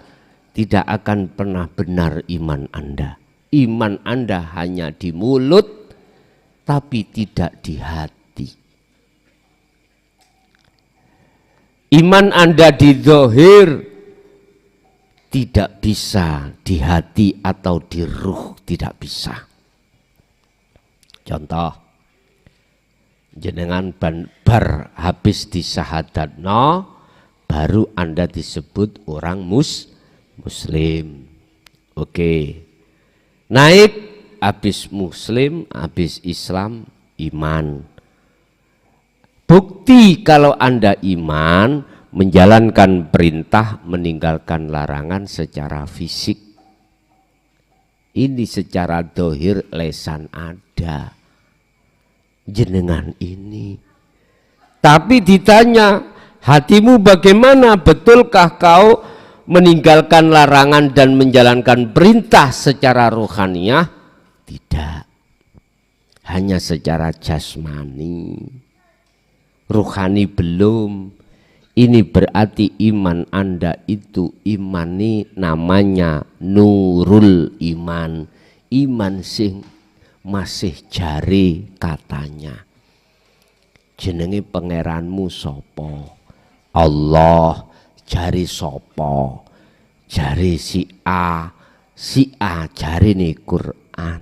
tidak akan pernah benar iman Anda. Iman Anda hanya di mulut, tapi tidak di hati. Iman Anda di zahir, tidak bisa di hati atau di ruh, tidak bisa. Contoh, jenengan bar habis di syahadatno, baru Anda disebut orang Muslim. Oke. Naik habis Muslim, habis Islam, iman. Bukti kalau Anda iman, menjalankan perintah, meninggalkan larangan secara fisik. Ini secara dohir lesan ada. jenengan ini. Tapi ditanya, hatimu bagaimana? Betulkah kau meninggalkan larangan dan menjalankan perintah secara rohaniah? Tidak, hanya secara jasmani. Rohani belum. Ini berarti iman Anda itu imani namanya nurul iman. Iman sing masih jari katanya. Jenenge pangeranmu sopo? Allah. Jari sopo? Jari si A jari nih Quran.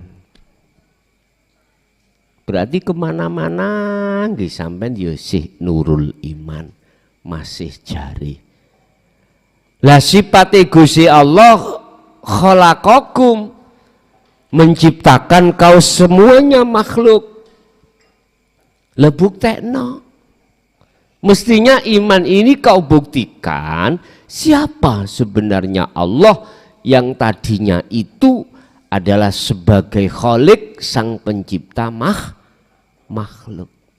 Berarti kemana-mana nggih sampean ya sih nurul iman, masih jari. Lah sifate Gusti Allah khalaqakum, menciptakan kau semuanya makhluk. Lah buktekno. Mestinya iman ini kau buktikan siapa sebenarnya Allah yang tadinya itu adalah sebagai Khalik, sang pencipta makhluk.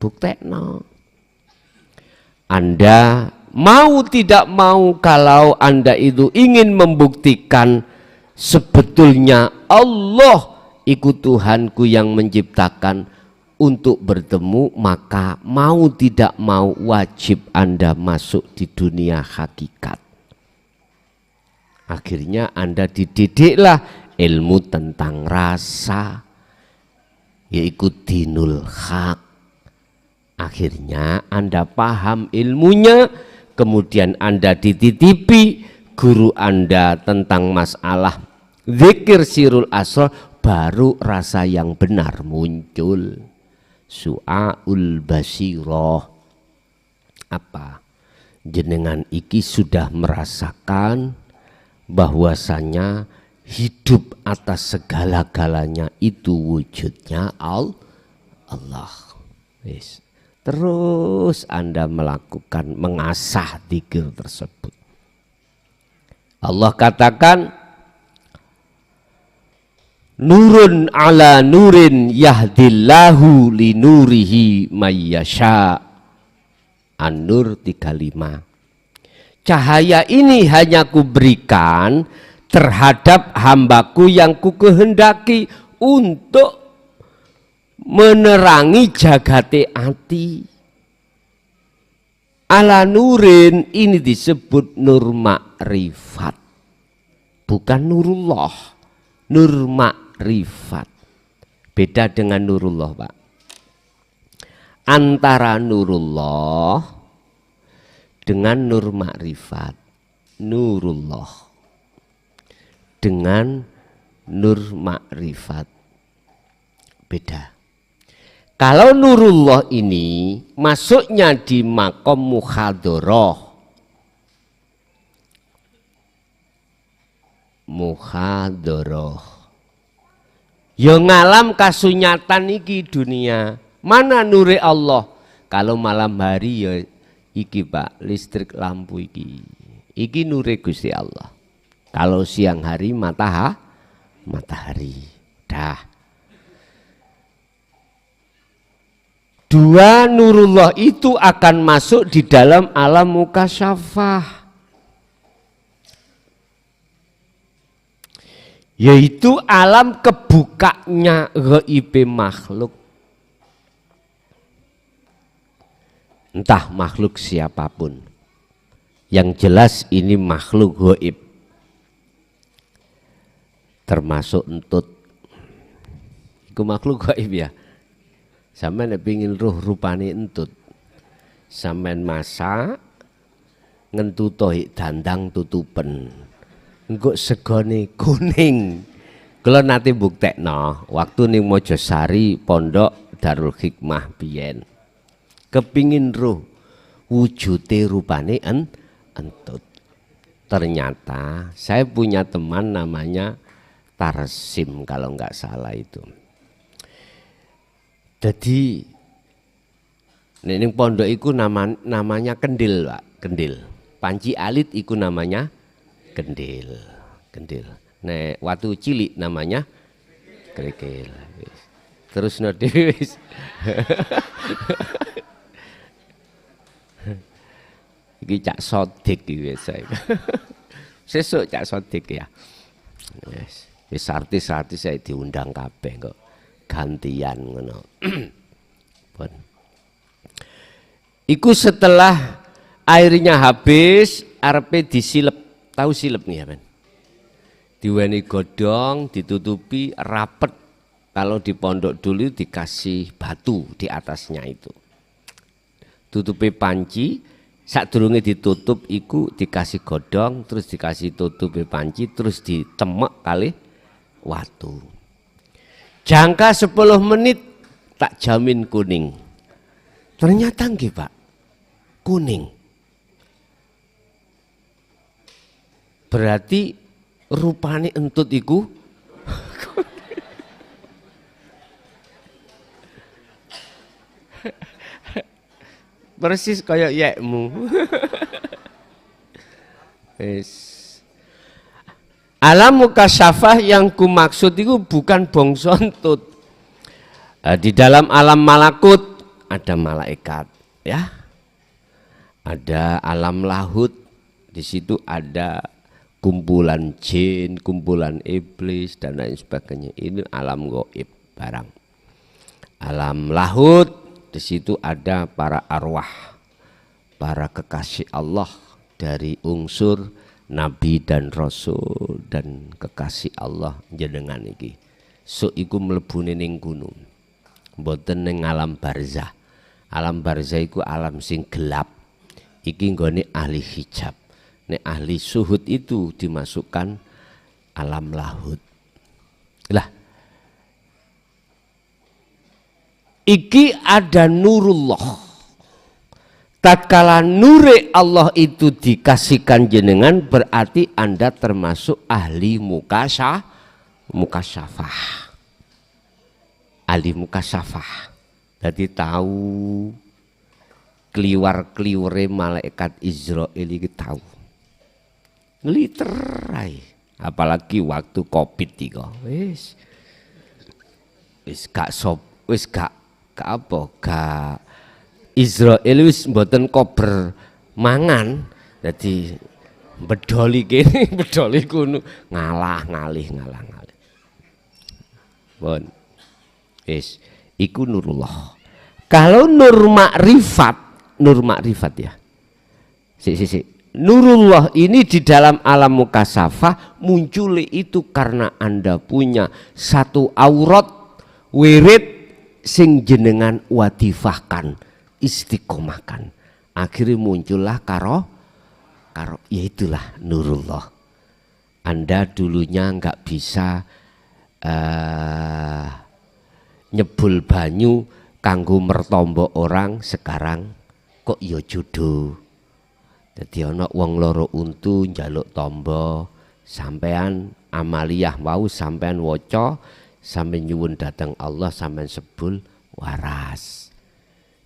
Buktekno. Anda mau tidak mau, kalau Anda itu ingin membuktikan sebetulnya Allah ikut Tuhanku yang menciptakan untuk bertemu, maka mau tidak mau wajib Anda masuk di dunia hakikat. Akhirnya Anda dididiklah ilmu tentang rasa, yaitu dinul haq. Akhirnya Anda paham ilmunya, kemudian Anda dititipi guru Anda tentang masalah zikir sirul asrar, baru rasa yang benar muncul. Su'aul basiroh. Apa? Jenengan iki sudah merasakan bahwasanya hidup atas segala-galanya itu wujudnya Allah. Yes. Terus Anda melakukan, mengasah dzikir tersebut. Allah katakan, nurun ala nurin yahdillahu linurihi mayyasha. An-Nur 35. Cahaya ini hanya kuberikan terhadap hambaku yang kukehendaki untuk menerangi jagate ati. Ala nurin ini disebut nur makrifat, bukan nurullah. Nur makrifat beda dengan nurullah, Pak. Antara nurullah dengan nur makrifat, nurullah dengan nur makrifat beda. Kalau nurullah ini masuknya di makom muhadharah, ya ngalam kasunyatan iki dunia. Mana nure Allah? Kalau malam hari ya iki Pak, listrik lampu iki. Iki nure Gusti Allah. Kalau siang hari matahari. Dah. Dua nurullah itu akan masuk di dalam alam mukasyafah, yaitu alam kebukanya gaib makhluk. Entah makhluk siapapun, yang jelas ini makhluk gaib, termasuk entut. Itu makhluk gaib ya. Sampeyan pengin roh rupane entut, sampeyan masak ngentutohi dandang tutupen, engko segone kuning. Kula nate buktekno waktu ning Mojosari Pondok Darul Hikmah biyen. Kepingin roh wujude rupane entut. Ternyata saya punya teman namanya Tarsim kalau nggak salah itu. Jadi ning pondok iku namanya kendil, Pak, kendil. Panci alit iku namanya kendil. Nek watu cilik namanya kerikil. Terus dhewe wis. Iki Cak Sodik iki biasa. Sesuk Cak Sodik ya. Wis artis-artis saya diundang kabeh kok. Gantian ngono. Pun. Iku setelah airnya habis, arepe disilep. Tahu silep nih ya, Ben? Diweni godong, ditutupi rapet. Kalau di pondok dulu dikasih batu di atasnya itu. Tutupi panci, sadurunge ditutup iku dikasih godong, terus dikasih tutupi panci, terus ditemek kali watu. Jangka 10 menit tak jamin kuning. Ternyata nggih, Pak. Kuning. Berarti rupane entut iku persis kayak yekmu. Alam mukasyafah yang kumaksud itu bukan bangsa entut. Di dalam alam malakut ada malaikat, ya. Ada alam lahut, di situ ada kumpulan jin, kumpulan iblis dan lain sebagainya. Ini alam gaib barang. Alam lahut, di situ ada para arwah, para kekasih Allah dari unsur nabi dan rasul dan kekasih Allah jenengan iki. So iku mlebune ning gunung. Mboten ning alam barzah. Alam barzah iku alam sing gelap. Iki nggone ahli hijab. Nek ahli suhud itu dimasukkan alam lahut. Lah, iki ada nurullah. Tatkala nure Allah itu dikasihkan jenengan, berarti Anda termasuk ahli mukasyafah. Ahli mukasyafah. Jadi tahu kliwar-kliwere malaikat Israel iki tahu. Ngliterai, apalagi waktu Covid iki. Wis gak Israel wis mboten kober mangan, dadi bedoli kene, bedoli kuno, ngalah ngalih. Bon. Wis iku nurullah. Kalau nur makrifat ya. Nurullah ini di dalam alam mukasyafah muncul itu karena Anda punya satu aurat wirid sing jenengan wadifahkan, istiqomahkan. Akhirnya muncullah karo ya itulah nurullah. Anda dulunya nggak bisa nyebul banyu kanggo mertombo orang, sekarang kok ya jodoh. Jadi ana wong loro untu njaluk tombo, sampean amaliyah wau sampean waca, sampean nyuwun dateng Allah, sampean sebul waras.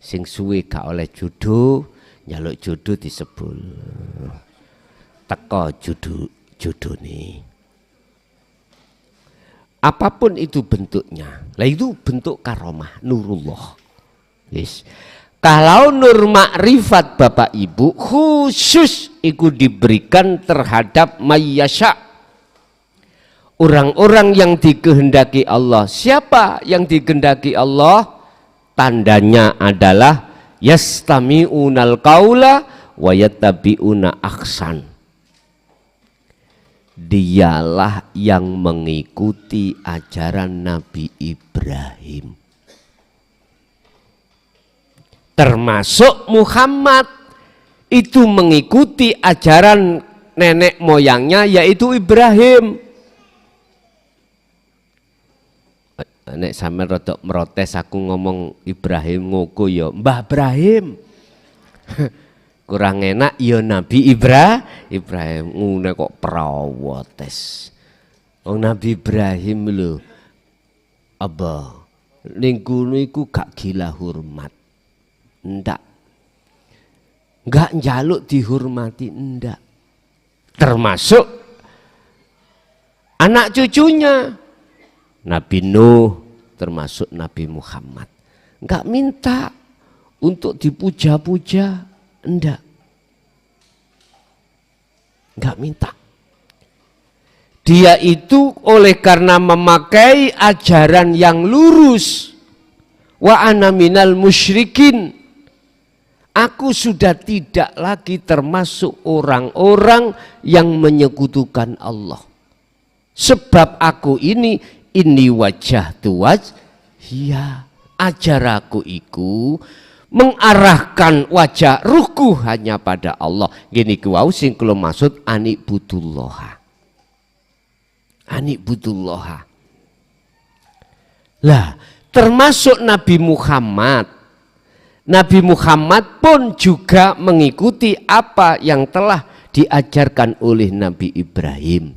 Sing suwe gak oleh jodoh, njaluk jodoh disebul. Teko jodone. Apapun itu bentuknya. Lah itu bentuk karomah nurullah. Yes. Kalau nur makrifat Bapak Ibu khusus itu diberikan terhadap mayyasha. Orang-orang yang dikehendaki Allah. Siapa yang dikehendaki Allah? Tandanya adalah yastami'unal qaula wa yattabi'una ahsan. Dialah yang mengikuti ajaran Nabi Ibrahim. Termasuk Muhammad itu mengikuti ajaran nenek moyangnya yaitu Ibrahim. Nek sampean rada merotes aku ngomong Ibrahim ngoko ya Mbah Ibrahim. Kurang enak ya Nabi Ibrahim ngene kok prawotes. Wong Nabi Ibrahim lho apa ning kono iku gak gila hormat. Ndak. Enggak njaluk dihormati, ndak. Termasuk anak cucunya Nabi Nuh, termasuk Nabi Muhammad. Enggak minta untuk dipuja-puja, enggak. Enggak minta. Dia itu oleh karena memakai ajaran yang lurus. Wa ana minal musyrikin. Aku sudah tidak lagi termasuk orang-orang yang menyekutukan Allah. Sebab aku ini wajah tuwaj, ya ajaraku iku mengarahkan wajah ruhku hanya pada Allah. Gini kuau sing kula maksud anik butullaha. Anik butullaha. Lah, termasuk Nabi Muhammad. Nabi Muhammad pun juga mengikuti apa yang telah diajarkan oleh Nabi Ibrahim.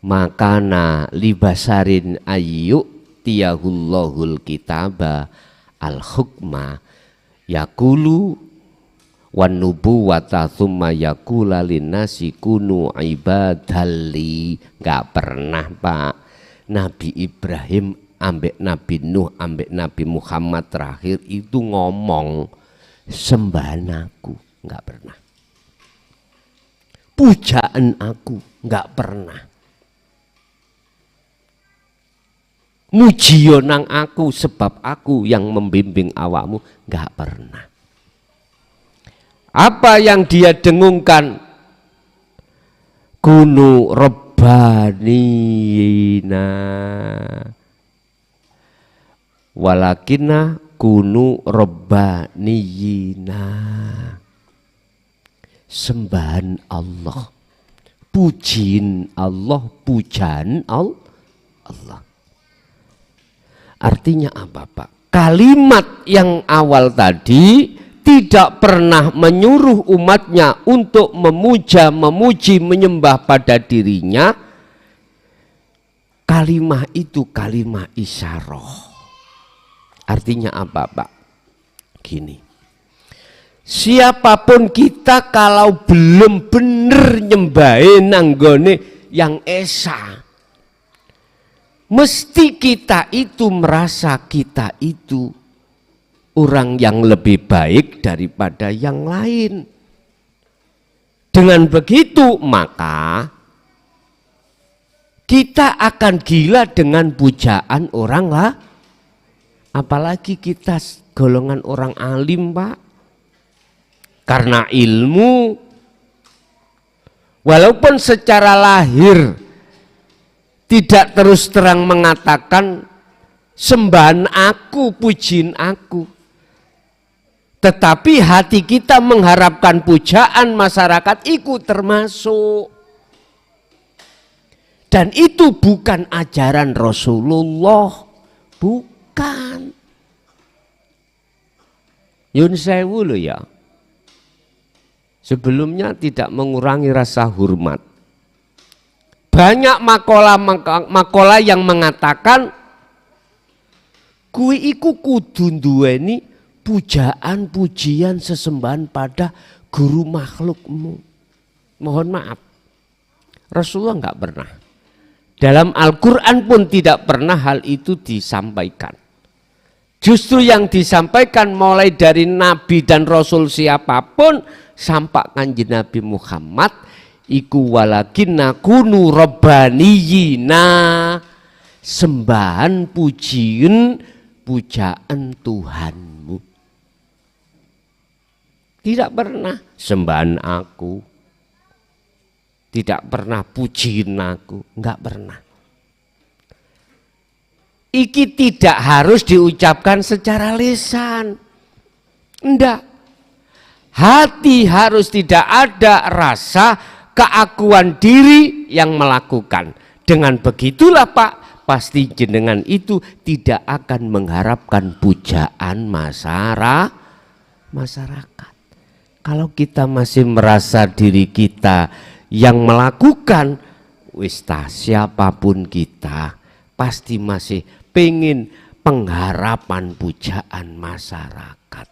Makana libasarin ayyuk tiyahullahul kitaba al-hukma yakulu wan nubuwata thumma yakula linnasi kunu ibadalli. Enggak pernah Pak Nabi Ibrahim ambek Nabi Nuh ambek Nabi Muhammad terakhir itu ngomong sembahan aku, enggak pernah. Pujaan aku, enggak pernah. Mujiyo nang aku sebab aku yang membimbing awakmu, enggak pernah. Apa yang dia dengungkan? Kunu robbanina walakinna kunu robbaniyina. Sembahan Allah, pujiin Allah, pujaan Allah. Artinya apa Pak? Kalimat yang awal tadi tidak pernah menyuruh umatnya untuk memuja, memuji, menyembah pada dirinya. Kalimah itu kalimah isyarah. Artinya apa Pak? Gini, siapapun kita kalau belum bener nyembahin nanggone yang esa, mesti kita itu merasa kita itu orang yang lebih baik daripada yang lain. Dengan begitu maka kita akan gila dengan pujaan orang lah. Apalagi kita golongan orang alim Pak. Karena ilmu, walaupun secara lahir tidak terus terang mengatakan sembahan aku, pujiin aku, tetapi hati kita mengharapkan pujaan masyarakat ikut termasuk. Dan itu bukan ajaran Rasulullah, bukan. Yun sewu loh ya. Sebelumnya tidak mengurangi rasa hormat. Banyak makola yang mengatakan kuwi iku kudu nduweni pujaan, pujian, sesembahan pada guru makhlukmu. Mohon maaf, Rasulullah enggak pernah. Dalam Al-Quran pun tidak pernah hal itu disampaikan. Justru yang disampaikan mulai dari Nabi dan Rasul siapapun sampai kanjeng Nabi Muhammad iku walakinna kunu robbaniyina, sembahan pujian, pujaan Tuhanmu. Tidak pernah sembahan aku, tidak pernah pujiin aku, enggak pernah. Iki tidak harus diucapkan secara lisan, enggak. Hati harus tidak ada rasa keakuan diri yang melakukan. Dengan begitulah Pak, pasti jenengan itu tidak akan mengharapkan pujaan masyarakat. Kalau kita masih merasa diri kita yang melakukan, wista siapapun kita pasti masih pengen pengharapan pujaan masyarakat.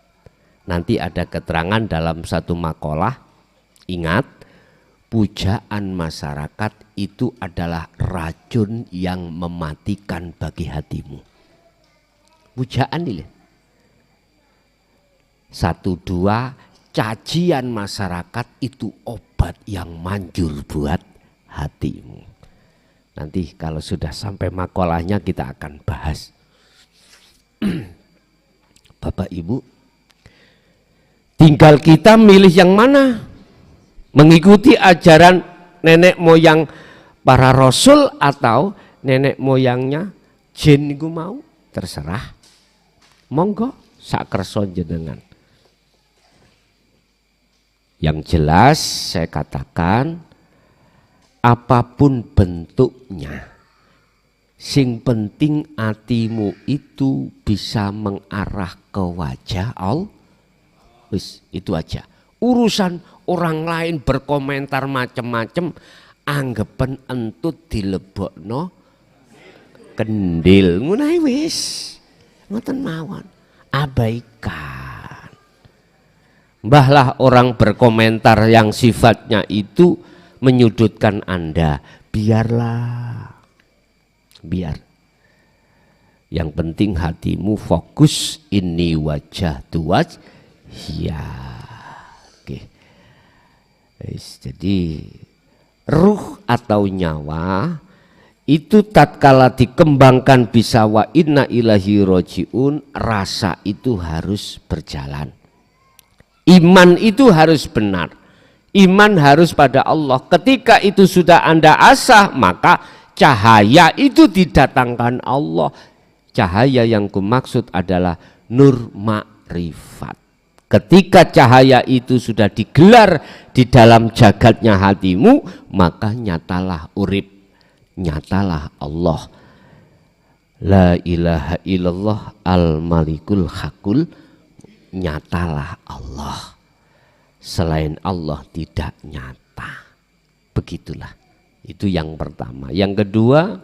Nanti ada keterangan dalam satu makalah, ingat, pujaan masyarakat itu adalah racun yang mematikan bagi hatimu. Pujaan ini. 1, 2, cacian masyarakat itu obat yang manjur buat hatimu. Nanti kalau sudah sampai makolahnya kita akan bahas. Bapak Ibu, tinggal kita milih yang mana. Mengikuti ajaran nenek moyang para rasul atau nenek moyangnya jin iku mau, terserah. Monggo sak kersa jenengan. Yang jelas saya katakan, apapun bentuknya, sing penting hatimu itu bisa mengarah ke wajah Allah. Wis, itu aja. Urusan orang lain berkomentar macam-macam, anggapan entut dilebokno kendil. Ngono wis. Ngoten mawon. Abaikan. Mbahlah orang berkomentar yang sifatnya itu menyudutkan Anda, biarlah, biar. Yang penting hatimu fokus, ini wajah tuaj, ya. Oke. Jadi ruh atau nyawa itu tatkala dikembangkan bisa wa inna ilahi rojiun, rasa itu harus berjalan. Iman itu harus benar. Iman harus pada Allah. Ketika itu sudah Anda asah, maka cahaya itu didatangkan Allah. Cahaya yang kumaksud adalah nur makrifat. Ketika cahaya itu sudah digelar di dalam jagatnya hatimu, maka nyatalah urip, nyatalah Allah. La ilaha illallah al-malikul hakul, nyatalah Allah. Selain Allah tidak nyata. Begitulah. Itu yang pertama. Yang kedua,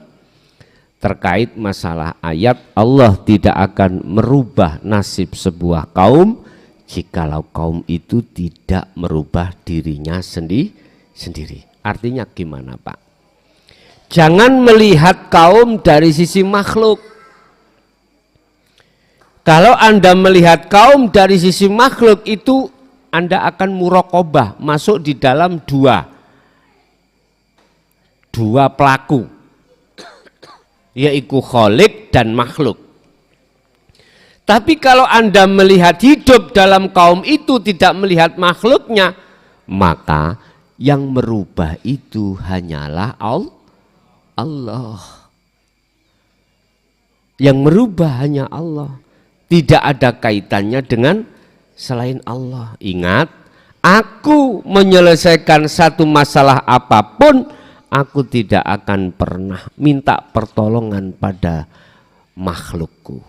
terkait masalah ayat, Allah tidak akan merubah nasib sebuah kaum jikalau kaum itu tidak merubah dirinya sendiri. Artinya gimana, Pak? Jangan melihat kaum dari sisi makhluk. Kalau Anda melihat kaum dari sisi makhluk itu, Anda akan muraqabah, masuk di dalam dua pelaku, yaitu khalik dan makhluk. Tapi kalau Anda melihat hidup dalam kaum itu tidak melihat makhluknya, maka yang merubah itu hanyalah Allah. Yang merubah hanya Allah. Tidak ada kaitannya dengan selain Allah. Ingat, aku menyelesaikan satu masalah apapun, aku tidak akan pernah minta pertolongan pada makhlukku.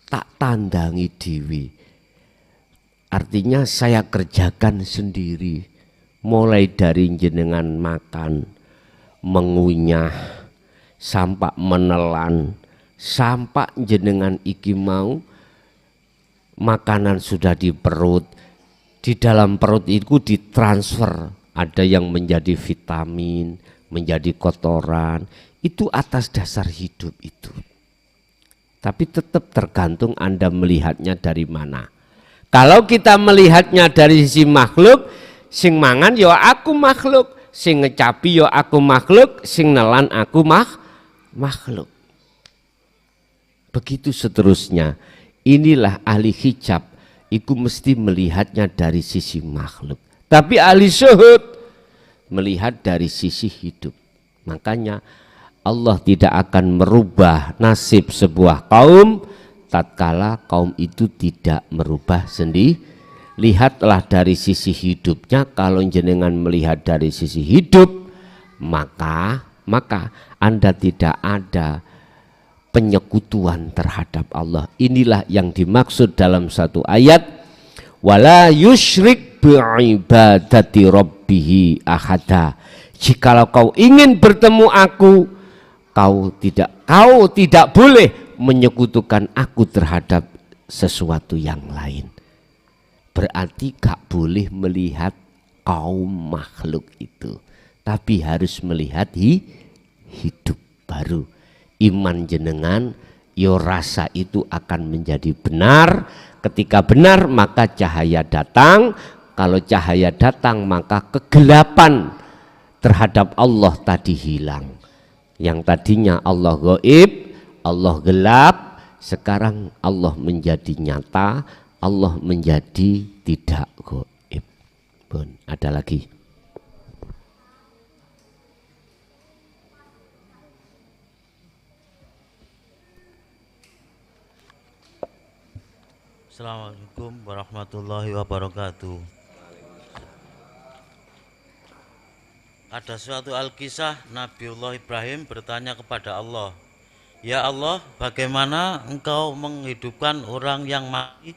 Tak tandangi diri. Artinya saya kerjakan sendiri. Mulai dari jenengan makan, mengunyah, sampai menelan, sampai jenengan iki mau makanan sudah di perut, di dalam perut itu ditransfer, ada yang menjadi vitamin, menjadi kotoran, itu atas dasar hidup itu. Tapi tetap tergantung Anda melihatnya dari mana. Kalau kita melihatnya dari sisi makhluk, sing mangan yo aku makhluk, sing ngecapi yo aku makhluk, sing nelan aku makhluk. Begitu seterusnya. Inilah ahli hijab, itu mesti melihatnya dari sisi makhluk. Tapi ahli syuhud melihat dari sisi hidup. Makanya Allah tidak akan merubah nasib sebuah kaum tatkala kaum itu tidak merubah sendiri. Lihatlah dari sisi hidupnya. Kalau jenengan melihat dari sisi hidup, maka Anda tidak ada penyekutuan terhadap Allah. Inilah yang dimaksud dalam satu ayat, wala yusyrik bi'ibadati rabbih ahada. Jikalau kau ingin bertemu aku, kau tidak boleh menyekutukan aku terhadap sesuatu yang lain. Berarti gak boleh melihat kaum makhluk itu, tapi harus melihat hidup baru. Iman jenengan yo rasa itu akan menjadi benar. Ketika benar maka cahaya datang. Kalau cahaya datang maka kegelapan terhadap Allah tadi hilang. Yang tadinya Allah gaib, Allah gelap, sekarang Allah menjadi nyata, Allah menjadi tidak gaib. Bon, ada lagi. Assalamualaikum warahmatullahi wabarakatuh. Ada suatu Alkisah Nabiullah Ibrahim bertanya kepada Allah, "Ya Allah, bagaimana engkau menghidupkan orang yang mati?"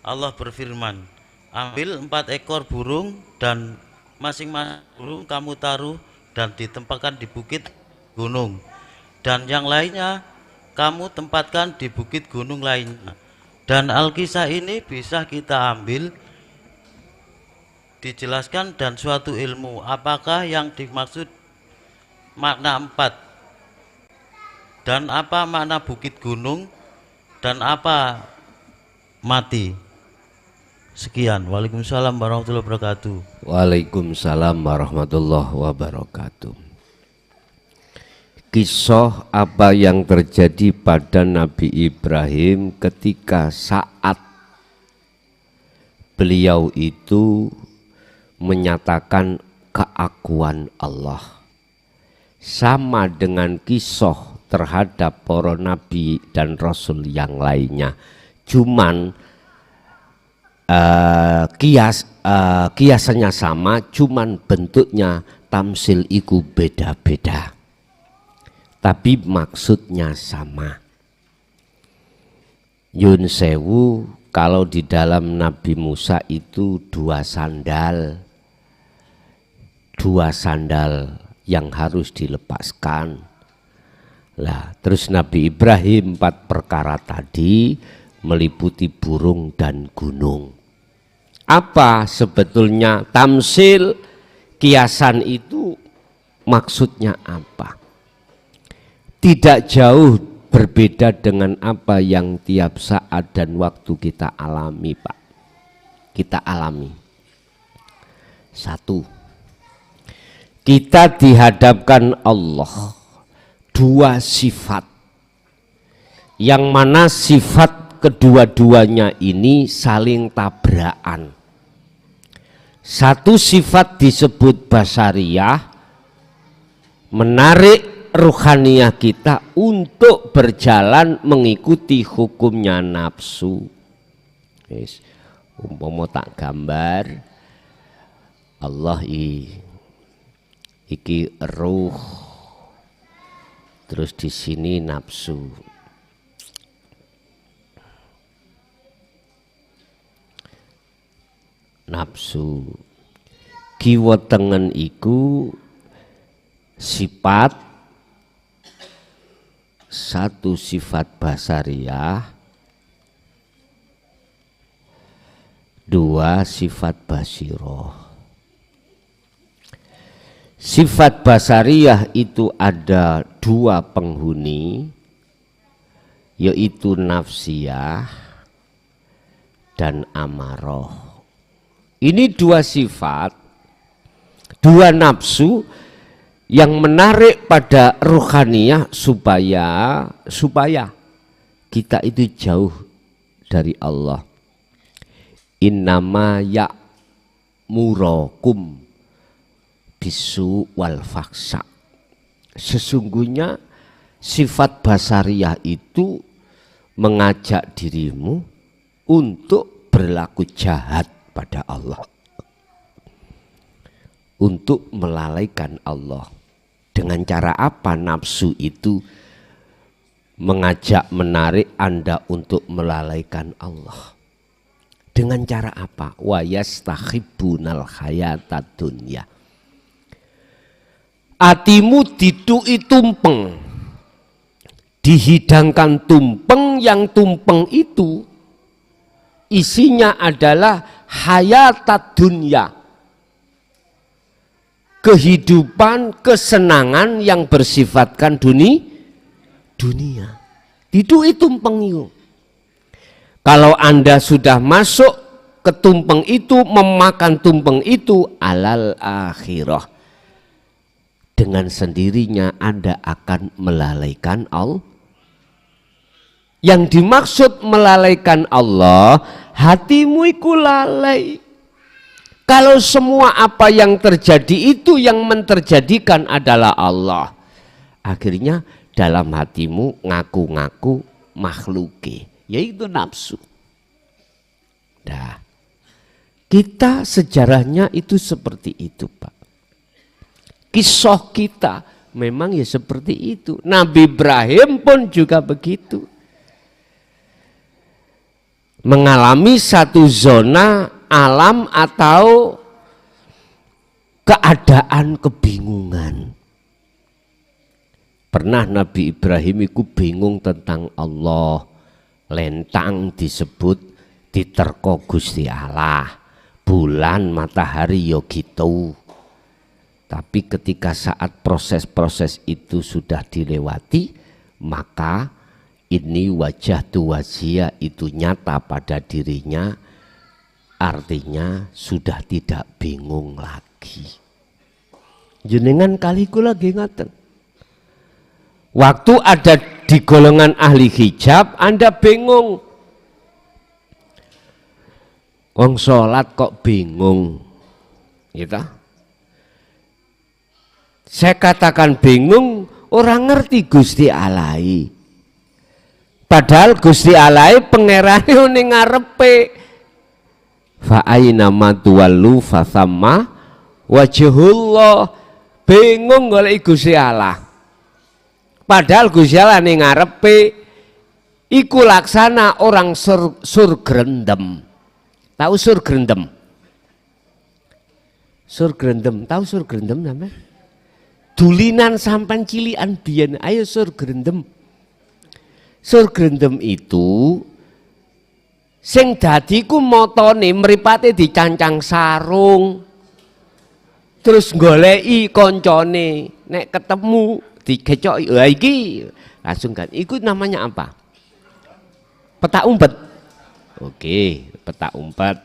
Allah berfirman, "Ambil 4 ekor burung dan masing-masing burung kamu taruh dan ditempatkan di bukit gunung, dan yang lainnya kamu tempatkan di bukit gunung lainnya." Dan Alkisah ini bisa kita ambil dijelaskan dan suatu ilmu. Apakah yang dimaksud makna 4? Dan apa makna bukit gunung? Dan apa mati? Sekian. Waalaikumsalam warahmatullahi wabarakatuh. Waalaikumsalam warahmatullahi wabarakatuh. Kisah apa yang terjadi pada Nabi Ibrahim ketika saat beliau itu menyatakan keakuan Allah, sama dengan kisah terhadap para nabi dan rasul yang lainnya, cuman kiasannya sama, cuman bentuknya tamsil iku beda-beda, tapi maksudnya sama. Yun sewu, kalau di dalam Nabi Musa itu 2 sandal yang harus dilepaskan. Lah, terus Nabi Ibrahim 4 perkara tadi meliputi burung dan gunung. Apa sebetulnya tamsil, kiasan itu maksudnya apa? Tidak jauh berbeda dengan apa yang tiap saat dan waktu kita alami, Pak. Kita alami. 1. Kita dihadapkan Allah 2 sifat, yang mana sifat kedua-duanya ini saling tabrakan. Satu sifat disebut basariyah, menarik ruhaniyah kita untuk berjalan mengikuti hukumnya nafsu. Umpama tak gambar Allah iki ruh, terus di sini nafsu. Nafsu kiwa tengen iku sifat, 1 sifat basariyah, 2 sifat basiroh. Sifat basariyah itu ada 2 penghuni, yaitu nafsiyah dan amaroh. Ini 2 sifat, 2 nafsu yang menarik pada ruhaniyah supaya kita itu jauh dari Allah. Innama ya'murukum bisu wal faksa. Sesungguhnya sifat basariyah itu mengajak dirimu untuk berlaku jahat pada Allah, untuk melalaikan Allah. Dengan cara apa nafsu itu mengajak, menarik Anda untuk melalaikan Allah? Dengan cara apa? Wa yastahibbunal hayatad dunya. Atimu didui tumpeng, dihidangkan tumpeng, yang tumpeng itu isinya adalah hayatad dunya, kehidupan, kesenangan yang bersifatkan dunia. Didui tumpeng itu. Kalau Anda sudah masuk ke tumpeng itu, memakan tumpeng itu, alal akhirah, dengan sendirinya Anda akan melalaikan Allah. Yang dimaksud melalaikan Allah, hatimu itu lalai. Kalau semua apa yang terjadi itu yang menterjadikan adalah Allah, akhirnya dalam hatimu ngaku-ngaku makhluki, yaitu nafsu. Nah, kita sejarahnya itu seperti itu, Pak. Kisah kita memang ya seperti itu. Nabi Ibrahim pun juga begitu. Mengalami satu zona alam atau keadaan kebingungan. Pernah Nabi Ibrahim itu bingung tentang Allah. Lentang disebut diterko Gusti Allah. Bulan, matahari yo gitu. Tapi ketika saat proses-proses itu sudah dilewati, maka ini wajah tu wajia itu nyata pada dirinya, artinya sudah tidak bingung lagi. Jenengan kaliku lagi ngaten. Waktu ada di golongan ahli hijab, Anda bingung. Wong sholat kok bingung, gitu. Saya katakan bingung, orang ngerti Gusti Alai. Padahal Gusti Alai pangerane ning ngarepe. Fa aina ma tuwallu fa thamma wajhullah. Bingung golek Gusti Allah. Padahal Gusti Allah ning ngarepe iku laksana orang surgrendem. Tahu surgrendem? Surgrendem, tahu surgrendem namanya? Dulinan sampan cilian biyen, ayo surgrendem. Surgrendem itu sing dadi ku motone mripate dicancang sarung. Terus goleki koncone, nek ketemu digecoki, "Wah iki." Langsung kan. Iku namanya apa? Peta umpet. Oke, peta umpet.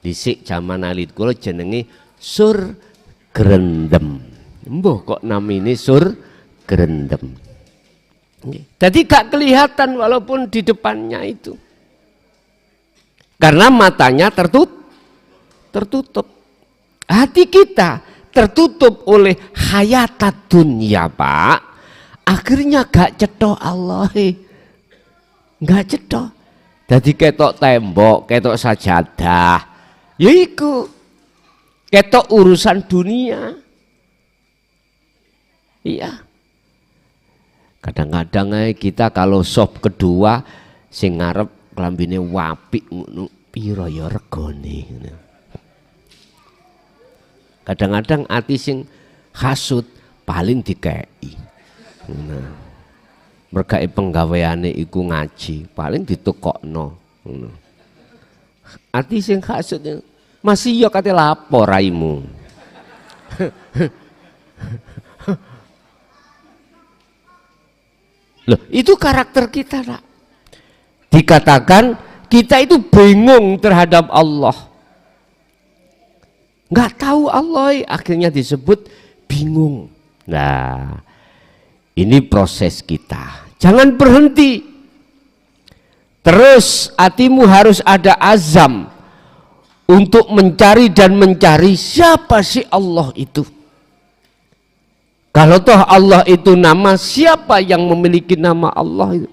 Dhisik zaman alit kula jenenge surgrendem. Mbah kok namine surgrendem. Jadi gak kelihatan walaupun di depannya itu. Karena matanya tertutup. Hati kita tertutup oleh hayatat dunia, Pak. Akhirnya gak cetok Allah. Gak cetok. Jadi ketok tembok, ketok sajadah. Ya iku. Ketok urusan dunia. Iya. Kadang-kadang kita kalau sop kedua sing ngarep klambine wapik ngono pira ya regane. Kadang-kadang ati sing hasud paling dikei. Nah. Mergae penggaweane iku ngaji, paling ditukokno ngono. Ati sing hasud masih ya kate lapor raimu. Loh, itu karakter kita, Nak. Dikatakan kita itu bingung terhadap Allah. Nggak tahu Allah, akhirnya disebut bingung. Nah, ini proses kita. Jangan berhenti. Terus hatimu harus ada azam untuk mencari dan mencari siapa sih Allah itu. Kalau toh Allah itu nama, siapa yang memiliki nama Allah itu?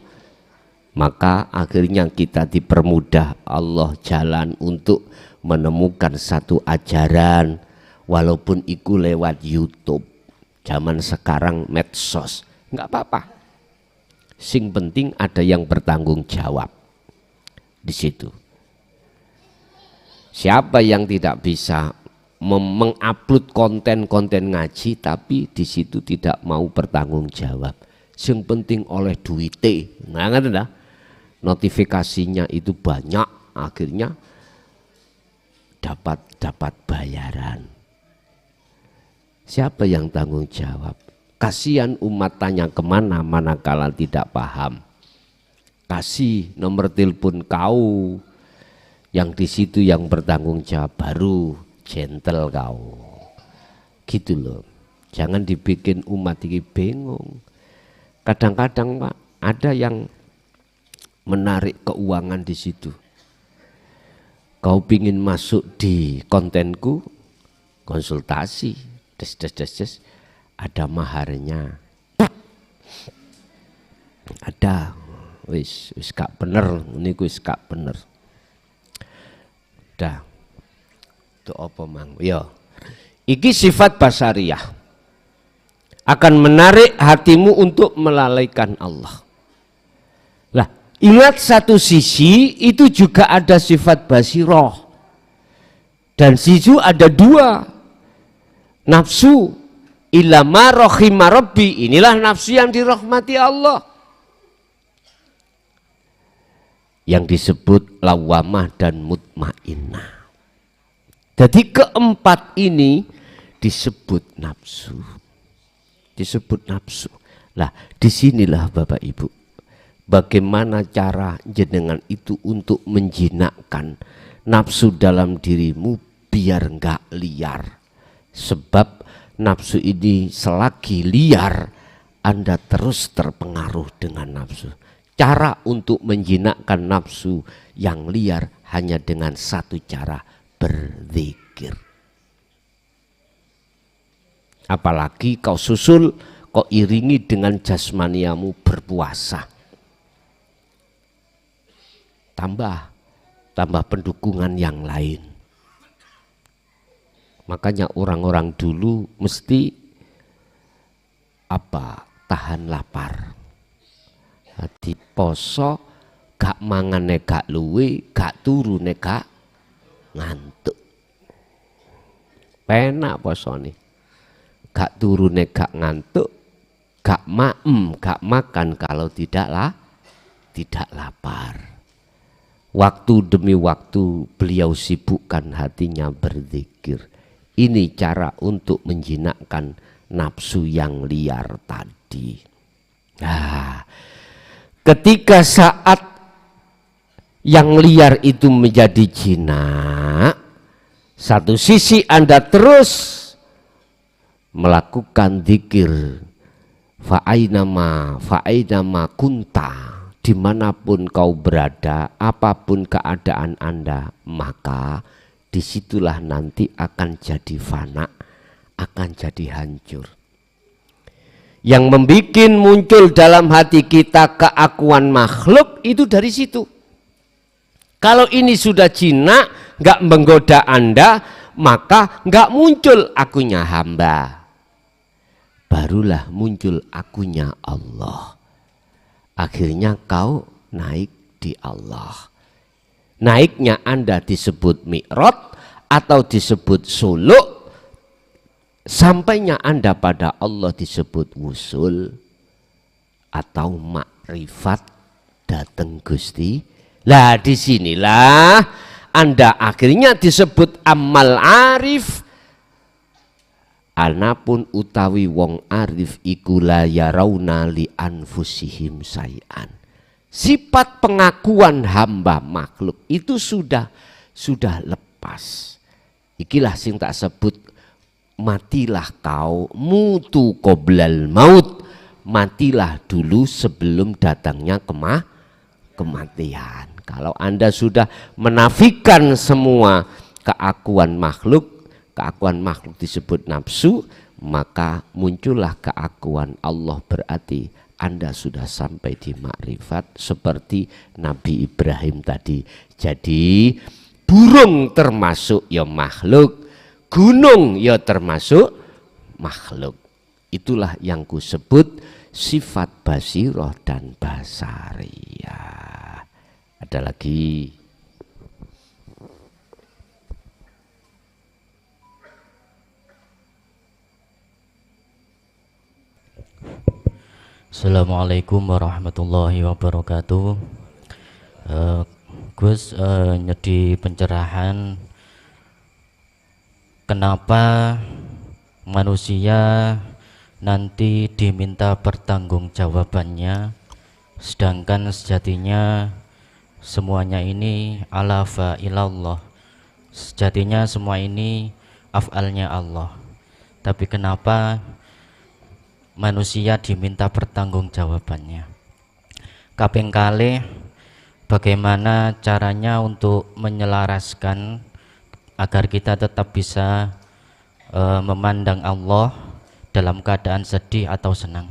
Maka akhirnya kita dipermudah Allah jalan untuk menemukan satu ajaran, walaupun itu lewat YouTube. Zaman sekarang medsos, nggak apa-apa. Sing penting ada yang bertanggung jawab di situ. Siapa yang tidak bisa mengupload konten-konten ngaji tapi di situ tidak mau bertanggung jawab. Yang penting oleh duite. Nah, kan notifikasinya itu banyak, akhirnya dapat bayaran. Siapa yang tanggung jawab? Kasihan umat tanya kemana manakala tidak paham. kasih nomor telepon kau, yang di situ yang bertanggung jawab, baru gentle kau. Gitu loh. Jangan dibikin umat ini bingung. Kadang-kadang Pak, ada yang menarik keuangan di situ. Kau pingin masuk di kontenku, konsultasi, des, ada maharnya. Ada, wis gak bener, ini wis gak bener. Dah, itu apa mang? Yo, iki sifat basariyah akan menarik hatimu untuk melalaikan Allah. Lah, ingat satu sisi itu juga ada sifat basiroh, dan situ ada dua nafsu. Ilama rohima rabbi, inilah nafsu yang dirahmati Allah, yang disebut lawamah dan mutmainnah. Jadi keempat ini disebut nafsu. Disebut nafsu. Lah, disinilah Bapak Ibu, bagaimana cara jenengan itu untuk menjinakkan nafsu dalam dirimu biar enggak liar. Sebab nafsu ini selagi liar, Anda terus terpengaruh dengan nafsu. Cara untuk menjinakkan nafsu yang liar hanya dengan satu cara, berzikir. Apalagi kau susul, kau iringi dengan jasmaniamu berpuasa. Tambah pendukungan yang lain. Makanya orang-orang dulu mesti tahan lapar. Hati poso, gak mangane gak luwe, gak turune gak ngantuk. Penak poso nih. Gak turune gak ngantuk, gak makan kalau tidak lapar. Waktu demi waktu beliau sibukkan hatinya berzikir. Ini cara untuk menjinakkan nafsu yang liar tadi. Nah, ketika saat yang liar itu menjadi jinak, satu sisi Anda terus melakukan zikir, fa'ainama kunta, dimanapun kau berada, apapun keadaan Anda, maka disitulah nanti akan jadi fana, akan jadi hancur. Yang membuat muncul dalam hati kita keakuan makhluk itu dari situ. Kalau ini sudah jinak, nggak menggoda Anda, maka nggak muncul akunya hamba. Barulah muncul akunya Allah. Akhirnya kau naik di Allah. Naiknya Anda disebut mi'raj atau disebut suluk. Sampainya Anda pada Allah disebut wusul atau makrifat datang Gusti. Lah disinilah Anda akhirnya disebut amal arif. Anapun utawi wong arif iku la yarauna li anfusihim sayan. Sifat pengakuan hamba makhluk itu sudah lepas. Ikilah sing tak sebut matilah kau mutu qoblal maut. Matilah dulu sebelum datangnya kematian. Kalau Anda sudah menafikan semua keakuan makhluk disebut nafsu, maka muncullah keakuan Allah, berarti Anda sudah sampai di makrifat seperti Nabi Ibrahim tadi. Jadi burung termasuk ya makhluk, gunung ya termasuk makhluk. Itulah yang kusebut sifat basiroh dan basariyah. Ada lagi. Assalamualaikum warahmatullahi wabarakatuh. Gus nyedi pencerahan kenapa manusia nanti diminta pertanggungjawabannya sedangkan sejatinya semuanya ini ala fa'ilallah. Sejatinya semua ini af'alnya Allah. Tapi kenapa manusia diminta pertanggungjawabannya? Kaping kalih, bagaimana caranya untuk menyelaraskan agar kita tetap bisa memandang Allah dalam keadaan sedih atau senang.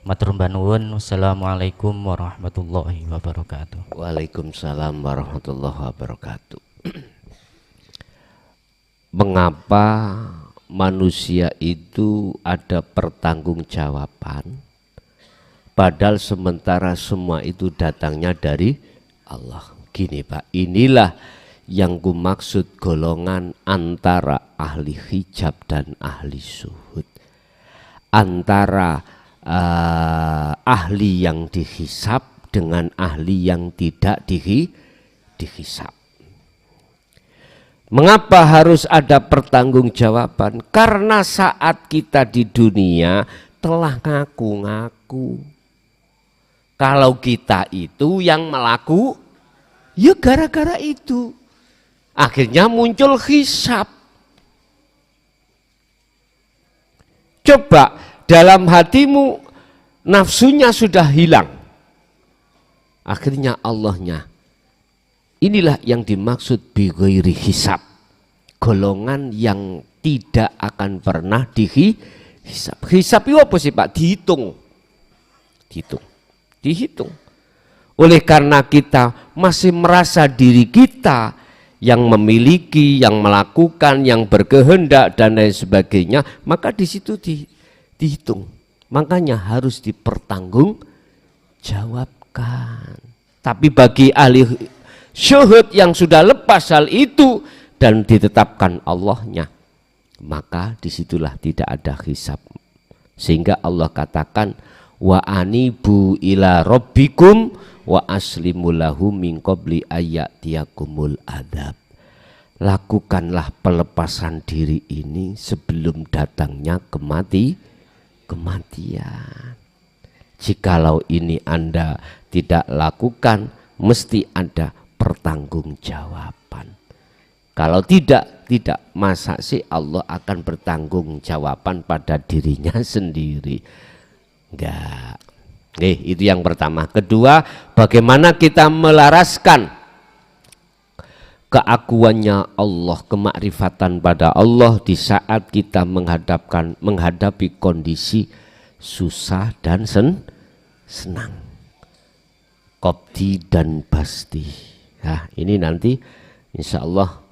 Matur nuwun. Wassalamualaikum warahmatullahi wabarakatuh. Waalaikumsalam warahmatullahi wabarakatuh. Mengapa manusia itu ada pertanggungjawaban, padahal sementara semua itu datangnya dari Allah? Gini Pak, inilah yang kumaksud golongan antara ahli hijab dan ahli syuhud, antara ahli yang dihisab dengan ahli yang tidak dihisab. Mengapa harus ada pertanggungjawaban? Karena saat kita di dunia telah ngaku-ngaku kalau kita itu yang melaku, ya gara-gara itu akhirnya muncul hisab. Coba dalam hatimu nafsunya sudah hilang, akhirnya Allahnya. Inilah yang dimaksud bighairi hisab, golongan yang tidak akan pernah dihisab. Hisab itu apa sih Pak? Dihitung. Oleh karena kita masih merasa diri kita yang memiliki, yang melakukan, yang berkehendak dan lain sebagainya, maka di situ dihitung. Makanya harus dipertanggungjawabkan. Tapi bagi ahli syuhud yang sudah lepas hal itu dan ditetapkan Allahnya, maka disitulah tidak ada hisab. Sehingga Allah katakan, wa anibu ila rabbikum wa aslimu lahu min qabli ayyatiyakumul adzab. Lakukanlah pelepasan diri ini sebelum datangnya kematian. Jikalau ini Anda tidak lakukan, mesti ada pertanggungjawaban. Kalau tidak, masa sih Allah akan bertanggungjawaban pada dirinya sendiri? Enggak. Itu yang pertama. Kedua, bagaimana kita melaraskan keakuannya Allah, kemakrifatan pada Allah di saat kita menghadapi kondisi susah dan senang, qabdi dan basti. Nah, ini nanti insya Allah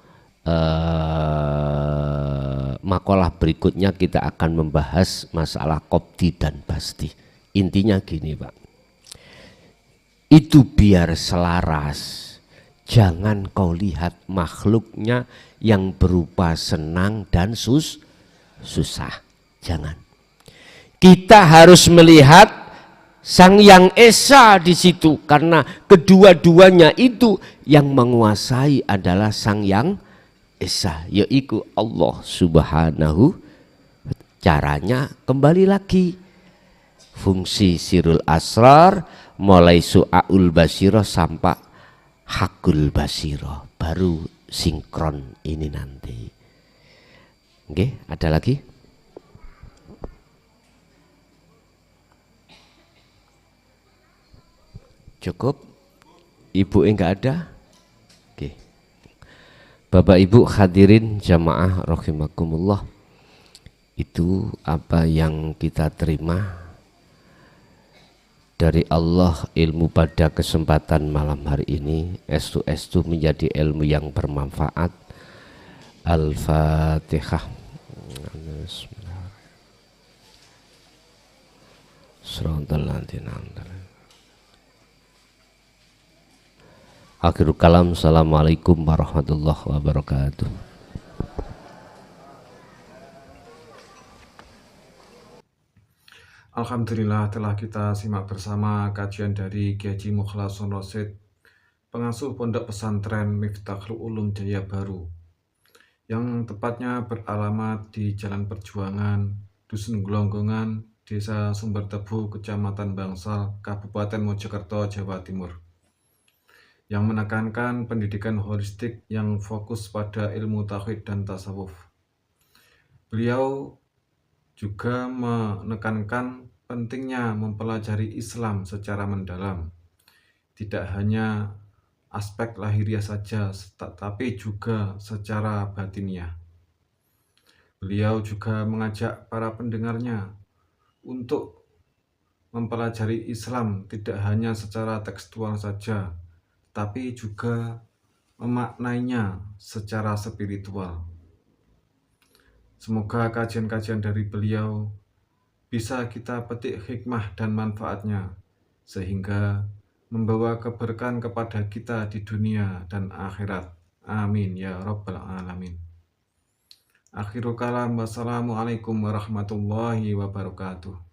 makalah berikutnya kita akan membahas masalah qabdi dan basti. Intinya gini Pak, itu biar selaras. Jangan kau lihat makhluknya yang berupa senang dan susah. Jangan. Kita harus melihat Sang Yang Esa di situ, karena kedua-duanya itu yang menguasai adalah Sang Yang Esa, yaitu Allah Subhanahu. Caranya kembali lagi fungsi sirul asrar, mulai su'aul basiro sampai hakul basiro, baru sinkron ini nanti. Oke, ada lagi? Cukup? Ibu enggak ada? Oke. Bapak Ibu hadirin jamaah rahimakumullah, itu apa yang kita terima dari Allah ilmu pada kesempatan malam hari ini, estu menjadi ilmu yang bermanfaat. Al-Fatihah. Akhirul kalam. Assalamualaikum warahmatullahi wabarakatuh. Alhamdulillah telah kita simak bersama kajian dari Kiai Haji Mukhlason Rosyid, pengasuh Pondok Pesantren Miftahul Ulum Jaya Baru, yang tepatnya beralamat di Jalan Perjuangan, Dusun Gelonggongan, Desa Sumbertebu, Kecamatan Bangsal, Kabupaten Mojokerto, Jawa Timur, yang menekankan pendidikan holistik yang fokus pada ilmu tauhid dan tasawuf. Beliau juga menekankan pentingnya mempelajari Islam secara mendalam, tidak hanya aspek lahiriah saja, tetapi juga secara batiniah. Beliau juga mengajak para pendengarnya untuk mempelajari Islam tidak hanya secara tekstual saja, tapi juga memaknainya secara spiritual. Semoga kajian-kajian dari beliau bisa kita petik hikmah dan manfaatnya, sehingga membawa keberkahan kepada kita di dunia dan akhirat. Amin ya rabbal alamin. Akhirul kalam, wassalamualaikum warahmatullahi wabarakatuh.